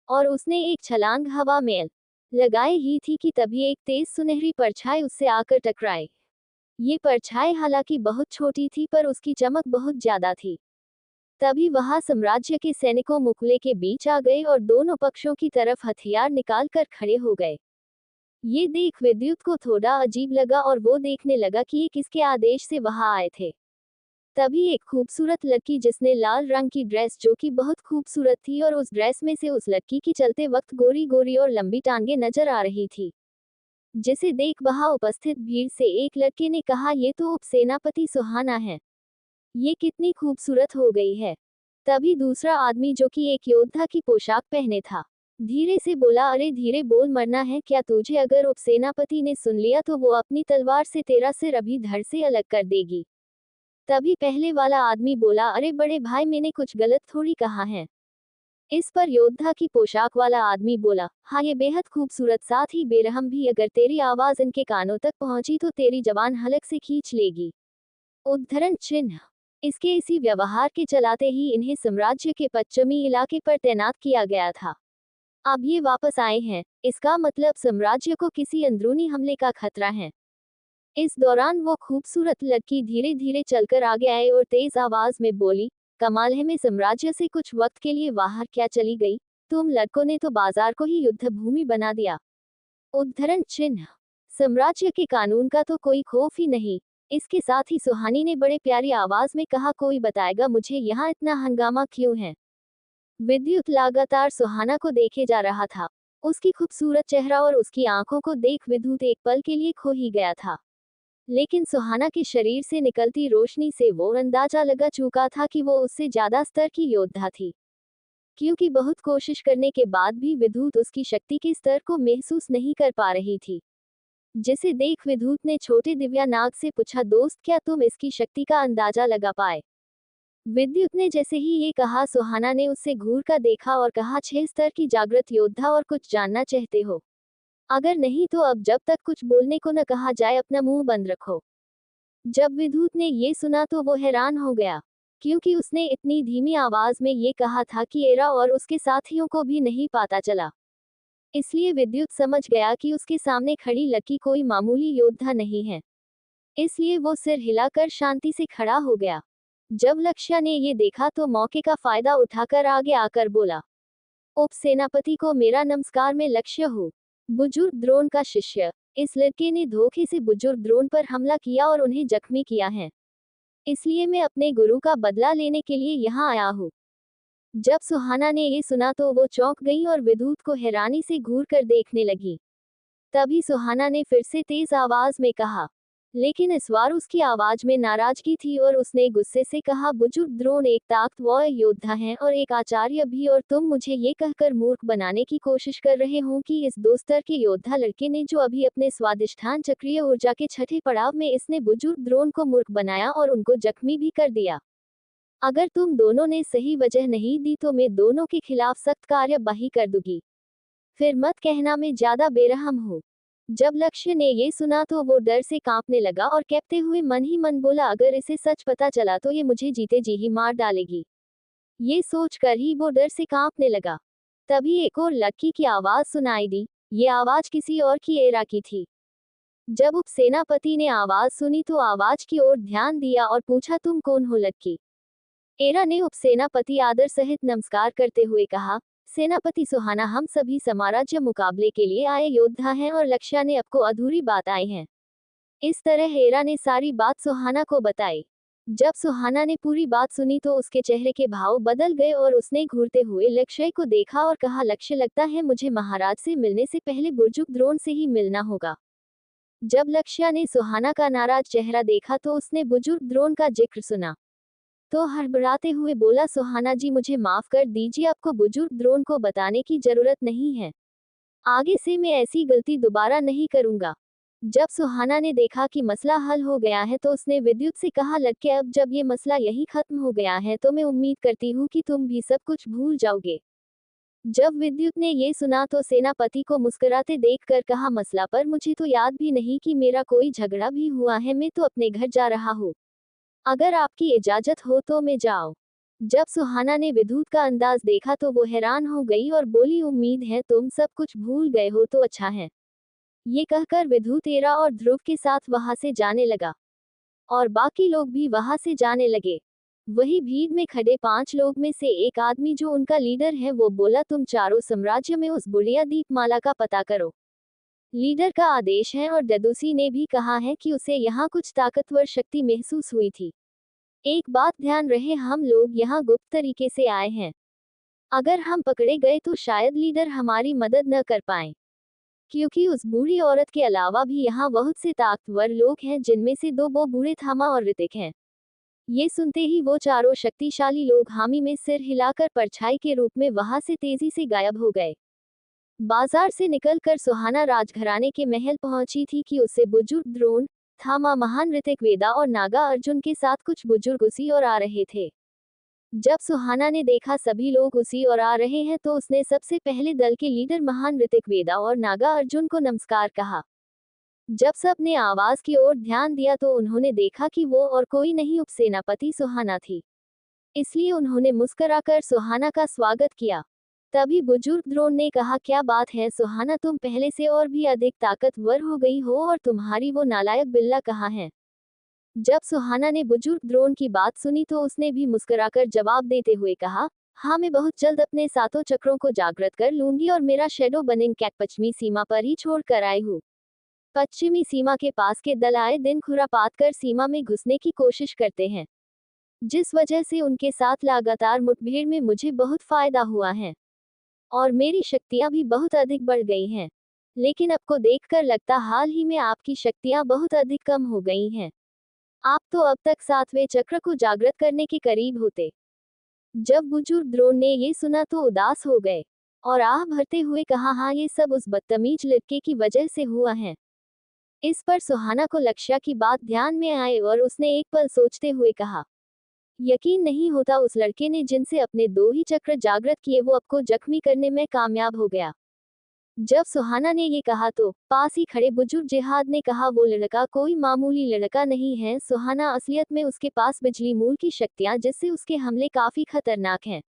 और उसने एक छलांग हवा में लगाई ही थी कि तभी एक तेज सुनहरी परछाई उससे आकर टकराई। ये परछाई हालांकि बहुत छोटी थी पर उसकी चमक बहुत ज्यादा थी। तभी वहां साम्राज्य के सैनिकों मुकुले के बीच आ गए और दोनों पक्षों की तरफ हथियार निकाल कर खड़े हो गए। ये देख विद्युत को थोड़ा अजीब लगा और वो देखने लगा कि ये किसके आदेश से वहां आए थे। तभी एक खूबसूरत लड़की जिसने लाल रंग की ड्रेस जो कि बहुत खूबसूरत थी और उस ड्रेस में से उस लड़की की चलते वक्त गोरी गोरी और लंबी टांगे नजर आ रही थी, जिसे देख वहां उपस्थित भीड़ से एक लड़के ने कहा, ये तो उपसेनापति सुहाना है, ये कितनी खूबसूरत हो गई है। तभी दूसरा आदमी जो कि एक योद्धा की पोशाक पहने था धीरे से बोला, अरे धीरे बोल, मरना है क्या तुझे? अगर उपसेनापति ने सुन लिया तो वो अपनी तलवार से तेरा सिर अभी धड़ से अलग कर देगी। तभी पहले वाला आदमी बोला, अरे बड़े भाई, मैंने कुछ गलत थोड़ी कहा है। इस पर योद्धा की पोशाक वाला आदमी बोला, हाँ ये बेहद खूबसूरत, साथ ही बेरहम भी, अगर तेरी आवाज इनके कानों तक पहुंची तो तेरी जबान हलक से खींच लेगी। उद्धरण चिन्ह। इसके इसी व्यवहार के चलाते ही इन्हें साम्राज्य के पश्चिमी इलाके पर तैनात किया गया था। अब ये वापस आए हैं, इसका मतलब साम्राज्य को किसी अंदरूनी हमले का खतरा है। इस दौरान वो खूबसूरत लड़की धीरे धीरे चलकर आगे आए और तेज आवाज में बोली, कमाल है, मैं साम्राज्य से कुछ वक्त के लिए बाहर क्या चली गई, तुम लड़कों ने तो बाजार को ही युद्ध भूमि बना दिया। उद्धरण चिन्ह। साम्राज्य के कानून का तो कोई खौफ ही नहीं। इसके साथ ही सुहानी ने बड़े प्यारी आवाज में कहा, कोई बताएगा मुझे यहाँ इतना हंगामा क्यों है? विद्युत लगातार सुहाना को देखे जा रहा था। उसकी खूबसूरत चेहरा और उसकी आंखों को देख विद्युत एक पल के लिए खो ही गया था। लेकिन सुहाना के शरीर से निकलती रोशनी से वो अंदाजा लगा चुका था कि वो उससे ज्यादा स्तर की योद्धा थी, क्योंकि बहुत कोशिश करने के बाद भी विद्युत उसकी शक्ति के स्तर को महसूस नहीं कर पा रही थी। जिसे देख विद्युत ने छोटे दिव्या नाग से पूछा, दोस्त क्या तुम इसकी शक्ति का अंदाजा लगा पाए? विद्युत ने जैसे ही ये कहा, सुहाना ने उससे घूर कर देखा और कहा, 6 स्तर की जागृत योद्धा, और कुछ जानना चाहते हो? अगर नहीं तो अब जब तक कुछ बोलने को न कहा जाए अपना मुंह बंद रखो। जब विद्युत ने ये सुना तो वो हैरान हो गया, क्योंकि उसने इतनी धीमी आवाज में ये कहा था कि एरा और उसके साथियों को भी नहीं पता चला। इसलिए विद्युत समझ गया कि उसके सामने खड़ी लड़की कोई मामूली योद्धा नहीं है। इसलिए वो सिर हिलाकर शांति से खड़ा हो गया। जब लक्ष्य ने ये देखा तो मौके का फायदा उठाकर आगे आकर बोला, उपसेनापति को मेरा नमस्कार, मैं लक्ष्य हूँ, बुजुर्ग द्रोण का शिष्य। इस लड़के ने धोखे से बुजुर्ग द्रोण पर हमला किया और उन्हें जख्मी किया है, इसलिए मैं अपने गुरु का बदला लेने के लिए यहाँ आया हूँ। जब सुहाना ने ये सुना तो वो चौंक गई और विद्युत को हैरानी से घूर कर देखने लगी। तभी सुहाना ने फिर से तेज आवाज में कहा, लेकिन इस बार उसकी आवाज में नाराजगी थी और उसने गुस्से से कहा, बुजुर्ग द्रोण एक ताकतवर योद्धा हैं और एक आचार्य भी, और तुम मुझे ये कहकर मूर्ख बनाने की कोशिश कर रहे हो कि इस 2 स्तर के योद्धा लड़के ने जो अभी अपने स्वादिष्ठान चक्रीय ऊर्जा के छठे पड़ाव में इसने बुजुर्ग द्रोण को मूर्ख बनाया और उनको जख्मी भी कर दिया। अगर तुम दोनों ने सही वजह नहीं दी तो मैं दोनों के खिलाफ सख्त कार्यवाही कर दूंगी। फिर मत कहना मैं ज्यादा बेरहम हूँ। जब लक्ष्य ने ये सुना तो वो डर से कांपने लगा और कहते हुए मन ही मन बोला, अगर इसे सच पता चला तो ये मुझे जीते जी ही मार डालेगी। ये सोचकर ही वो डर से कांपने लगा। तभी एक और लड़की की आवाज सुनाई दी। ये आवाज किसी और की एरा की थी। जब उपसेनापति ने आवाज सुनी तो आवाज की ओर ध्यान दिया और पूछा, तुम कौन हो लड़की? एरा ने उपसेनापति आदर सहित नमस्कार करते हुए कहा, सेनापति सुहाना, हम सभी साम्राज्य मुकाबले के लिए आए योद्धा हैं और लक्ष्य ने आपको अधूरी बात आई है। इस तरह एरा ने सारी बात सुहाना को बताई। जब सुहाना ने पूरी बात सुनी तो उसके चेहरे के भाव बदल गए और उसने घूरते हुए लक्ष्य को देखा और कहा, लक्ष्य, लगता है मुझे महाराज से मिलने से पहले बुजुर्ग द्रोण से ही मिलना होगा। जब लक्ष्य ने सुहाना का नाराज चेहरा देखा तो उसने बुजुर्ग द्रोण का जिक्र सुना तो हड़बड़ाते हुए बोला, सुहाना जी मुझे माफ कर दीजिए, आपको बुजुर्ग द्रोण को बताने की जरूरत नहीं है। आगे से मैं ऐसी गलती दोबारा नहीं करूंगा। जब सुहाना ने देखा कि मसला हल हो गया है तो उसने विद्युत से कहा, लड़के, अब जब ये मसला यही खत्म हो गया है तो मैं उम्मीद करती हूँ कि तुम भी सब कुछ भूल जाओगे। जब विद्युत ने ये सुना तो सेनापति को मुस्कुराते देखकर कहा, मसला पर मुझे तो याद भी नहीं कि मेरा कोई झगड़ा भी हुआ है, मैं तो अपने घर जा रहा हूँ। अगर आपकी इजाजत हो तो मैं जाऊं। जब सुहाना ने विद्युत का अंदाज देखा तो वो हैरान हो गई और बोली, उम्मीद है तुम सब कुछ भूल गए हो तो अच्छा है। ये कहकर विद्युत एरा और ध्रुव के साथ वहां से जाने लगा और बाकी लोग भी वहां से जाने लगे। वही भीड़ में खड़े 5 लोग में से एक आदमी जो उनका लीडर है वो बोला, तुम चारों साम्राज्य में उस बुढ़िया दीपमाला का पता करो। लीडर का आदेश है और डदुसी ने भी कहा है कि उसे यहाँ कुछ ताकतवर शक्ति महसूस हुई थी। एक बात ध्यान रहे, हम लोग यहाँ गुप्त तरीके से आए हैं। अगर हम पकड़े गए तो शायद लीडर हमारी मदद न कर पाए, क्योंकि उस बूढ़ी औरत के अलावा भी यहाँ बहुत से ताकतवर लोग हैं, जिनमें से 2 वो बूढ़े थामा और ऋतिक हैं। ये सुनते ही वो चारों शक्तिशाली लोग हामी में सिर हिलाकर परछाई के रूप में वहां से तेजी से गायब हो गए। बाजार से निकलकर सुहाना राजघराने के महल पहुंची थी कि उससे बुजुर्ग द्रोण, थामा महान ऋतिक वेदा और नागा अर्जुन के साथ कुछ बुजुर्ग उसी और आ रहे थे। जब सुहाना ने देखा सभी लोग उसी और आ रहे हैं तो उसने सबसे पहले दल के लीडर महान ऋतिक वेदा और नागा अर्जुन को नमस्कार कहा। जब सब ने आवाज की ओर ध्यान दिया तो उन्होंने देखा कि वो और कोई नहीं उपसेनापति सुहाना थी। इसलिए उन्होंने मुस्कुराकर सुहाना का स्वागत किया। तभी बुजुर्ग द्रोण ने कहा, क्या बात है सुहाना, तुम पहले से और भी अधिक ताकतवर हो गई हो और तुम्हारी वो नालायक बिल्ला कहाँ है? जब सुहाना ने बुजुर्ग द्रोण की बात सुनी तो उसने भी मुस्कुराकर जवाब देते हुए कहा, हाँ मैं बहुत जल्द अपने सातों चक्रों को जागृत कर लूंगी और मेरा शेडो बनिंग कैट पश्चिमी सीमा पर ही छोड़ कर आई हूँ। पश्चिमी सीमा के पास के दल आए दिन खुरापात कर सीमा में घुसने की कोशिश करते हैं, जिस वजह से उनके साथ लगातार मुठभेड़ में मुझे बहुत फायदा हुआ है और मेरी शक्तियां भी बहुत अधिक बढ़ गई हैं। लेकिन अब को देखकर लगता हाल ही में आपकी शक्तियां बहुत अधिक कम हो गई हैं। आप तो अब तक 7वें चक्र को जागृत करने के करीब होते। जब बुजुर्ग द्रोण ने ये सुना तो उदास हो गए और आह भरते हुए कहा, हाँ ये सब उस बदतमीज लड़के की वजह से हुआ है। इस पर सुहाना को लक्ष्या की बात ध्यान में आए और उसने एक पल सोचते हुए कहा, यकीन नहीं होता उस लड़के ने जिनसे अपने 2 ही चक्र जागृत किए वो आपको जख्मी करने में कामयाब हो गया। जब सुहाना ने ये कहा तो पास ही खड़े बुजुर्ग जिहाद ने कहा, वो लड़का कोई मामूली लड़का नहीं है सुहाना, असलियत में उसके पास बिजली मूल की शक्तियां जिससे उसके हमले काफी खतरनाक हैं।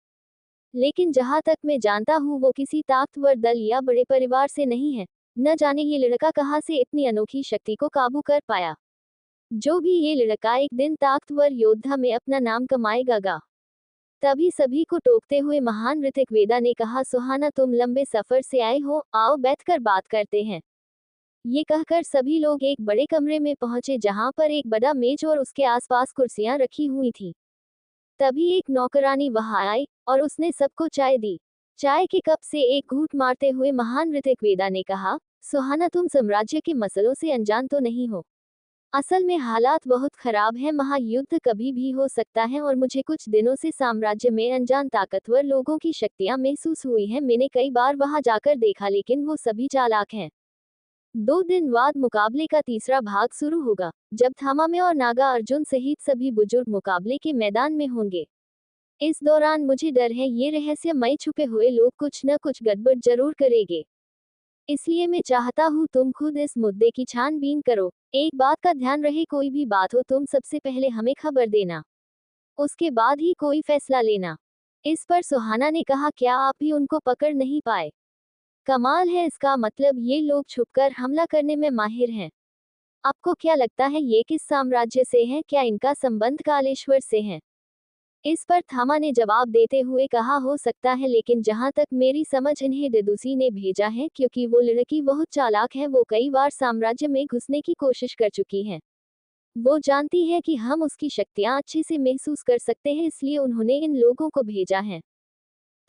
लेकिन जहां तक मैं जानता हूँ वो किसी ताकतवर दल या बड़े परिवार से नहीं है। न जाने ये लड़का कहाँ से इतनी अनोखी शक्ति को काबू कर पाया। जो भी ये लड़का एक दिन ताकतवर योद्धा में अपना नाम कमाएगा। तभी सभी को टोकते हुए महान ऋतिक वेदा ने कहा, सुहाना तुम लंबे सफर से आए हो, आओ बैठकर बात करते हैं। ये कहकर सभी लोग एक बड़े कमरे में पहुंचे जहां पर एक बड़ा मेज और उसके आसपास कुर्सियां रखी हुई थी। तभी एक नौकरानी वहां आई और उसने सबको चाय दी। चाय के कप से एक घूंट मारते हुए महान ऋतिक वेदा ने कहा, सुहाना तुम साम्राज्य के मसलों से अनजान तो नहीं हो। असल में हालात बहुत खराब हैं, महायुद्ध कभी भी हो सकता है और मुझे कुछ दिनों से साम्राज्य में अनजान ताकतवर लोगों की शक्तियां महसूस हुई हैं। मैंने कई बार वहां जाकर देखा लेकिन वो सभी चालाक हैं। 2 दिन बाद मुकाबले का तीसरा भाग शुरू होगा, जब थामा में और नागा अर्जुन सहित सभी बुजुर्ग मुकाबले के मैदान में होंगे। इस दौरान मुझे डर है ये रहस्यमय छुपे हुए लोग कुछ न कुछ गड़बड़ जरूर करेंगे। इसलिए मैं चाहता हूँ तुम खुद इस मुद्दे की छानबीन करो। एक बात का ध्यान रहे, कोई भी बात हो तुम सबसे पहले हमें खबर देना, उसके बाद ही कोई फैसला लेना। इस पर सुहाना ने कहा, क्या आप भी उनको पकड़ नहीं पाए? कमाल है, इसका मतलब ये लोग छुपकर हमला करने में माहिर हैं। आपको क्या लगता है ये किस साम्राज्य से हैं? क्या इनका संबंध कालेश्वर से है? इस पर थामा ने जवाब देते हुए कहा, हो सकता है, लेकिन जहां तक मेरी समझ इन्हें डदुसी ने भेजा है क्योंकि वो लड़की बहुत चालाक है। वो कई बार साम्राज्य में घुसने की कोशिश कर चुकी है। वो जानती है कि हम उसकी शक्तियां अच्छे से महसूस कर सकते हैं, इसलिए उन्होंने इन लोगों को भेजा है।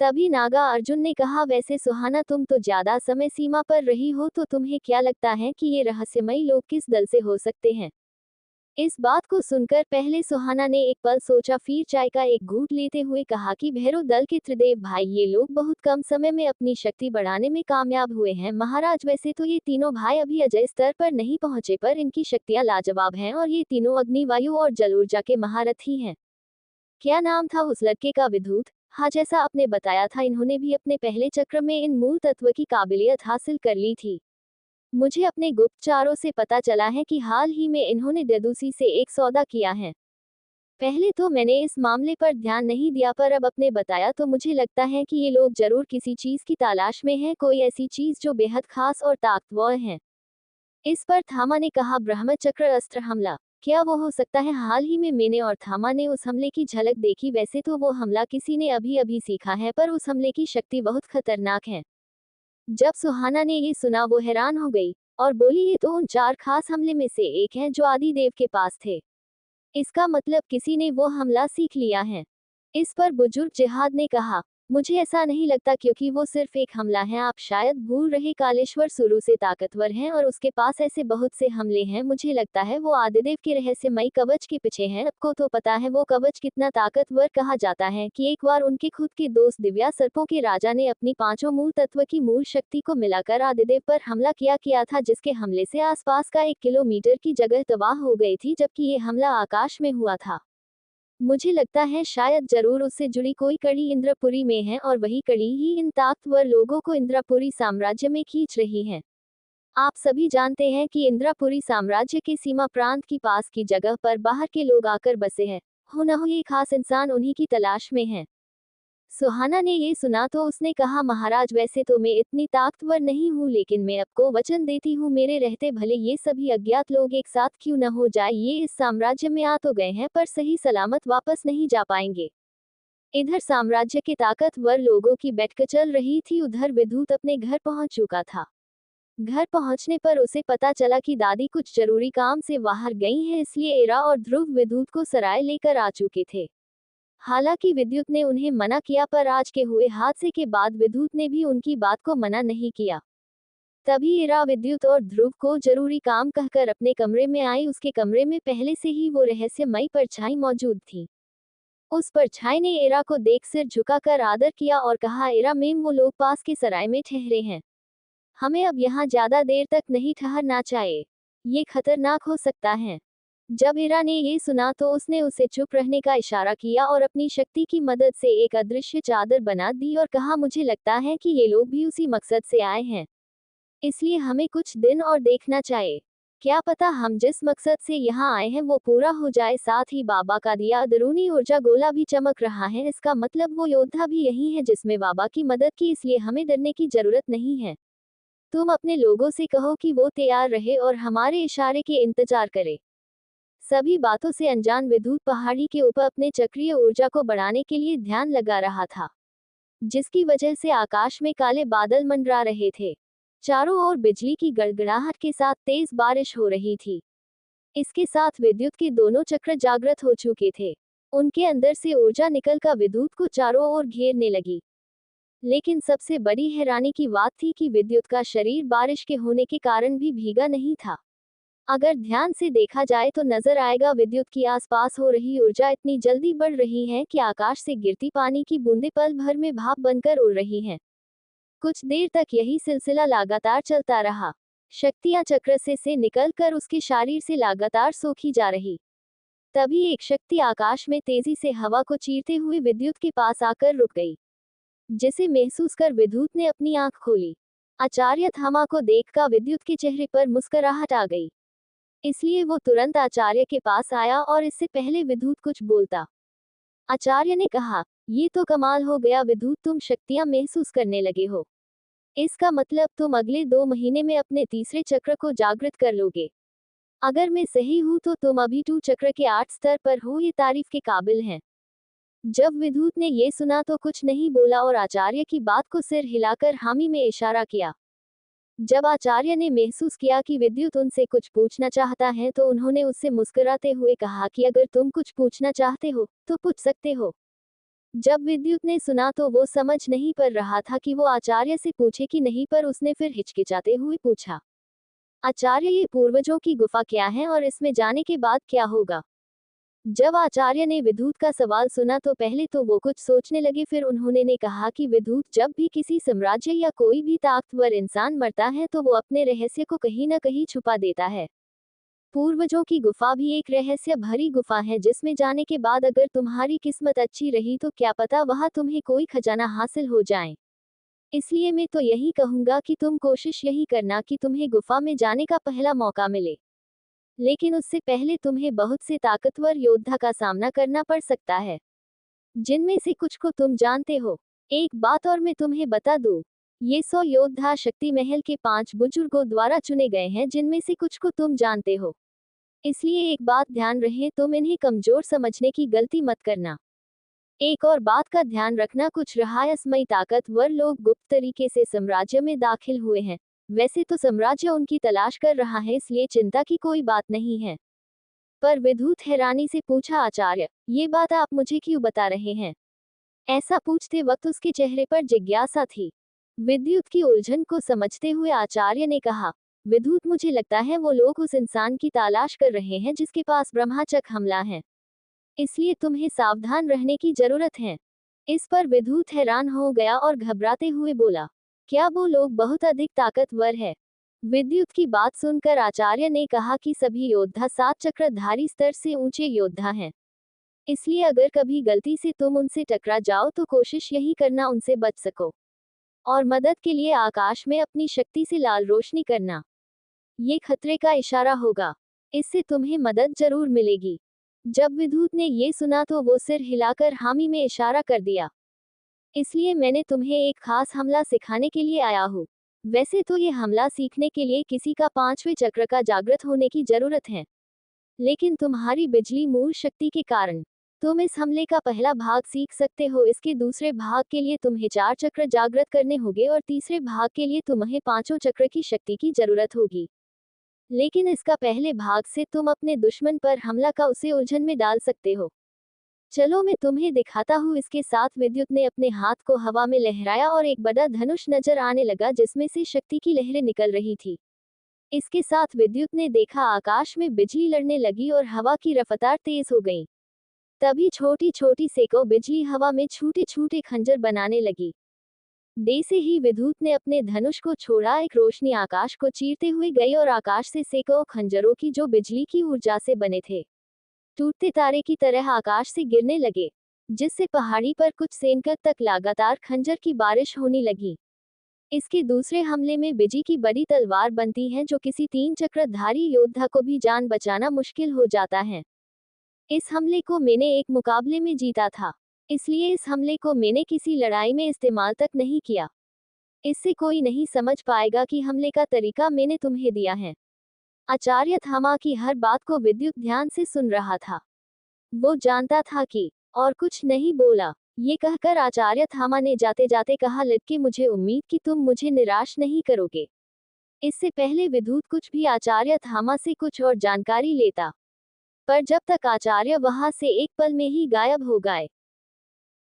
तभी नागा अर्जुन ने कहा, वैसे सुहाना तुम तो ज्यादा समय सीमा पर रही हो, तो तुम्हें क्या लगता है कि ये रहस्यमयी लोग किस दल से हो सकते हैं? इस बात को सुनकर पहले सुहाना ने एक पल सोचा, फिर चाय का एक घूंट लेते हुए कहा कि भैरव दल के त्रिदेव भाई, ये लोग बहुत कम समय में अपनी शक्ति बढ़ाने में कामयाब हुए हैं। महाराज वैसे तो ये तीनों भाई अभी अजय स्तर पर नहीं पहुंचे, पर इनकी शक्तियां लाजवाब हैं और ये तीनों अग्नि, वायु और जल ऊर्जा के महारथी हैं। क्या नाम था उस लड़के का? विद्युत। हाँ, जैसा आपने बताया था, इन्होंने भी अपने पहले चक्र में इन मूल तत्व की काबिलियत हासिल कर ली थी। मुझे अपने गुप्तचारों से पता चला है कि हाल ही में इन्होंने डेदूसी से एक सौदा किया है। पहले तो मैंने इस मामले पर ध्यान नहीं दिया, पर अब आपने बताया तो मुझे लगता है कि ये लोग जरूर किसी चीज की तलाश में हैं, कोई ऐसी चीज जो बेहद खास और ताकतवर है। इस पर थामा ने कहा, ब्रह्मचक्र अस्त्र हमला, क्या वो हो सकता है? हाल ही में मैंने और थामा ने उस हमले की झलक देखी। वैसे तो वो हमला किसी ने अभी अभी सीखा है, पर उस हमले की शक्ति बहुत खतरनाक है। जब सुहाना ने ये सुना वो हैरान हो गई और बोली, ये तो उन 4 खास हमले में से एक है जो आदिदेव के पास थे। इसका मतलब किसी ने वो हमला सीख लिया है। इस पर बुजुर्ग जिहाद ने कहा, मुझे ऐसा नहीं लगता, क्योंकि वो सिर्फ एक हमला है। आप शायद भूल रहे, कालेश्वर शुरू से ताकतवर हैं और उसके पास ऐसे बहुत से हमले हैं। मुझे लगता है वो आदिदेव के रहस्यमयी कवच के पीछे हैं। आपको तो पता है वो कवच कितना ताकतवर। कहा जाता है कि एक बार उनके खुद के दोस्त दिव्या सर्पों के राजा ने अपनी 5 मूल तत्व की मूल शक्ति को मिलाकर आदिदेव पर हमला किया था, जिसके हमले से आसपास का 1 किलोमीटर की जगह तबाह हो गई थी, जबकि ये हमला आकाश में हुआ था। मुझे लगता है शायद जरूर उससे जुड़ी कोई कड़ी इंद्रपुरी में है, और वही कड़ी ही इन ताकतवर लोगों को इंद्रपुरी साम्राज्य में खींच रही है। आप सभी जानते हैं कि इंद्रपुरी साम्राज्य के सीमा प्रांत की पास की जगह पर बाहर के लोग आकर बसे हैं। हो न हो ये खास इंसान उन्हीं की तलाश में है। सुहाना ने ये सुना तो उसने कहा, महाराज, वैसे तो मैं इतनी ताकतवर नहीं हूँ, लेकिन मैं आपको वचन देती हूँ, मेरे रहते भले ये सभी अज्ञात लोग एक साथ क्यों न हो जाए, ये इस साम्राज्य में आ तो गए हैं पर सही सलामत वापस नहीं जा पाएंगे। इधर साम्राज्य के ताकतवर लोगों की बैठक चल रही थी, उधर विद्युत अपने घर पहुंच चुका था। घर पहुंचने पर उसे पता चला कि दादी कुछ जरूरी काम से बाहर गई हैं, इसलिए एरा और ध्रुव विद्युत को सराय लेकर आ चुके थे। हालांकि विद्युत ने उन्हें मना किया, पर आज के हुए हादसे के बाद विद्युत ने भी उनकी बात को मना नहीं किया। तभी इरा विद्युत और ध्रुव को जरूरी काम कहकर अपने कमरे में आई। उसके कमरे में पहले से ही वो रहस्यमयी परछाई मौजूद थी। उस परछाई ने इरा को देख सिर झुकाकर आदर किया और कहा, इरा मेम, वो लोग पास के सराय में ठहरे हैं। हमें अब यहाँ ज्यादा देर तक नहीं ठहरना चाहिए, ये खतरनाक हो सकता है। जब इरा ने ये सुना तो उसने उसे चुप रहने का इशारा किया और अपनी शक्ति की मदद से एक अदृश्य चादर बना दी और कहा, मुझे लगता है कि ये लोग भी उसी मकसद से आए हैं, इसलिए हमें कुछ दिन और देखना चाहिए। क्या पता हम जिस मकसद से यहाँ आए हैं वो पूरा हो जाए। साथ ही बाबा का दिया अंदरूनी ऊर्जा गोला भी चमक रहा है, इसका मतलब वो योद्धा भी यही है जिसमें बाबा की मदद की, इसलिए हमें डरने की जरूरत नहीं है। तुम अपने लोगों से कहो कि वो तैयार रहे और हमारे इशारे के इंतजार करे। सभी बातों से अनजान विद्युत पहाड़ी के ऊपर अपने चक्रीय ऊर्जा को बढ़ाने के लिए ध्यान लगा रहा था, जिसकी वजह से आकाश में काले बादल मंडरा रहे थे। चारों ओर बिजली की गड़गड़ाहट के साथ तेज बारिश हो रही थी। इसके साथ विद्युत के दोनों चक्र जागृत हो चुके थे। उनके अंदर से ऊर्जा निकलकर विद्युत को चारों ओर घेरने लगी। लेकिन सबसे बड़ी हैरानी की बात थी कि विद्युत का शरीर बारिश के होने के कारण भी भीगा नहीं था। अगर ध्यान से देखा जाए तो नजर आएगा विद्युत की आसपास हो रही ऊर्जा इतनी जल्दी बढ़ रही है कि आकाश से गिरती पानी की बूंदें पल भर में भाप बनकर उड़ रही हैं। कुछ देर तक यही सिलसिला लगातार चलता रहा। शक्तियां चक्र से निकलकर उसके शरीर से लगातार सोखी जा रही। तभी एक शक्ति आकाश में तेजी से हवा को चीरते हुए विद्युत के पास आकर रुक गई, जिसे महसूस कर विद्युत ने अपनी आंख खोली। आचार्य थामा को देखकर विद्युत के चेहरे पर मुस्कुराहट आ गई, इसलिए वो तुरंत आचार्य के पास आया और इससे पहले विद्युत कुछ बोलता, आचार्य ने कहा, ये तो कमाल हो गया विद्युत, तुम शक्तियां महसूस करने लगे हो। इसका मतलब तुम अगले 2 महीने में अपने तीसरे चक्र को जागृत कर लोगे। अगर मैं सही हूं तो तुम अभी 2 चक्र के 8 स्तर पर हो, ये तारीफ के काबिल हैं। जब विद्युत ने ये सुना तो कुछ नहीं बोला और आचार्य की बात को सिर हिलाकर हामी में इशारा किया। जब आचार्य ने महसूस किया कि विद्युत उनसे कुछ पूछना चाहता है तो उन्होंने उससे मुस्कुराते हुए कहा कि अगर तुम कुछ पूछना चाहते हो तो पूछ सकते हो। जब विद्युत ने सुना तो वो समझ नहीं पा रहा था कि वो आचार्य से पूछे कि नहीं, पर उसने फिर हिचकिचाते हुए पूछा, आचार्य, ये पूर्वजों की गुफा क्या है और इसमें जाने के बाद क्या होगा? जब आचार्य ने विद्युत का सवाल सुना तो पहले तो वो कुछ सोचने लगे, फिर उन्होंने ने कहा कि विद्युत, जब भी किसी साम्राज्य या कोई भी ताकतवर इंसान मरता है तो वो अपने रहस्य को कहीं न कहीं छुपा देता है। पूर्वजों की गुफा भी एक रहस्य भरी गुफा है जिसमें जाने के बाद अगर तुम्हारी किस्मत अच्छी रही तो क्या पता वहां तुम्हें कोई खजाना हासिल हो जाए। इसलिए मैं तो यही कहूंगा कि तुम कोशिश यही करना कि तुम्हें गुफा में जाने का पहला मौका मिले। लेकिन उससे पहले तुम्हें बहुत से ताकतवर योद्धा का सामना करना पड़ सकता है, जिनमें से कुछ को तुम जानते हो। एक बात और मैं तुम्हें बता दूं, ये 100 योद्धा शक्ति महल के 5 बुजुर्गों द्वारा चुने गए हैं जिनमें से कुछ को तुम जानते हो। इसलिए एक बात ध्यान रहे, तुम इन्हें कमजोर समझने की गलती मत करना। एक और बात का ध्यान रखना, कुछ रहस्यमयी ताकतवर लोग गुप्त तरीके से साम्राज्य में दाखिल हुए हैं। वैसे तो साम्राज्य उनकी तलाश कर रहा है, इसलिए चिंता की कोई बात नहीं है। पर विद्युत हैरानी से पूछा, आचार्य, ये बात आप मुझे क्यों बता रहे हैं? ऐसा पूछते वक्त उसके चेहरे पर जिज्ञासा थी। विद्युत की उलझन को समझते हुए आचार्य ने कहा, विद्युत, मुझे लगता है वो लोग उस इंसान की तलाश कर रहे हैं जिसके पास ब्रह्माचक हमला है। इसलिए तुम्हें सावधान रहने की जरूरत है। इस पर विद्युत हैरान हो गया और घबराते हुए बोला, क्या वो लोग बहुत अधिक ताकतवर है? विद्युत की बात सुनकर आचार्य ने कहा कि सभी योद्धा 7 चक्रधारी स्तर से ऊंचे योद्धा हैं। इसलिए अगर कभी गलती से तुम उनसे टकरा जाओ तो कोशिश यही करना उनसे बच सको, और मदद के लिए आकाश में अपनी शक्ति से लाल रोशनी करना। ये खतरे का इशारा होगा, इससे तुम्हें मदद जरूर मिलेगी। जब विद्युत ने ये सुना तो वो सिर हिलाकर हामी में इशारा कर दिया। इसलिए मैंने तुम्हें एक खास हमला सिखाने के लिए आया हूँ। वैसे तो ये हमला सीखने के लिए किसी का 5वें चक्र का जागृत होने की जरूरत है, लेकिन तुम्हारी बिजली मूल शक्ति के कारण तुम इस हमले का पहला भाग सीख सकते हो। इसके दूसरे भाग के लिए तुम्हें 4 चक्र जागृत करने होंगे और तीसरे भाग के लिए तुम्हें 5 चक्र की शक्ति की जरूरत होगी। लेकिन इसका पहले भाग से तुम अपने दुश्मन पर हमला का उसे उलझन में डाल सकते हो। चलो मैं तुम्हें दिखाता हूँ। इसके साथ विद्युत ने अपने हाथ को हवा में लहराया और एक बड़ा धनुष नजर आने लगा जिसमें से शक्ति की लहरें निकल रही थी। इसके साथ विद्युत ने देखा आकाश में बिजली लड़ने लगी और हवा की रफ्तार तेज हो गई। तभी छोटी छोटी सैकड़ों बिजली हवा में छोटे छोटे खंजर बनाने लगी। जैसे ही विद्युत ने अपने धनुष को छोड़ा, एक रोशनी आकाश को चीरते हुए गई और आकाश से सैकड़ों खंजरों की, जो बिजली की ऊर्जा से बने थे, टूटते तारे की तरह आकाश से गिरने लगे, जिससे पहाड़ी पर कुछ सेकंड तक लगातार खंजर की बारिश होने लगी। इसके दूसरे हमले में बिजली की बड़ी तलवार बनती है, जो किसी 3 चक्रधारी योद्धा को भी जान बचाना मुश्किल हो जाता है। इस हमले को मैंने एक मुकाबले में जीता था, इसलिए इस हमले को मैंने किसी लड़ाई में इस्तेमाल तक नहीं किया। इससे कोई नहीं समझ पाएगा कि हमले का तरीका मैंने तुम्हें दिया है। आचार्य थामा की हर बात को विद्युत ध्यान से सुन रहा था। वो जानता था कि और कुछ नहीं बोला। ये कहकर आचार्य थामा ने जाते जाते कहा, लड़के, मुझे उम्मीद कि तुम मुझे निराश नहीं करोगे। इससे पहले विद्युत कुछ भी आचार्य थामा से कुछ और जानकारी लेता, पर जब तक आचार्य वहां से एक पल में ही गायब हो गए।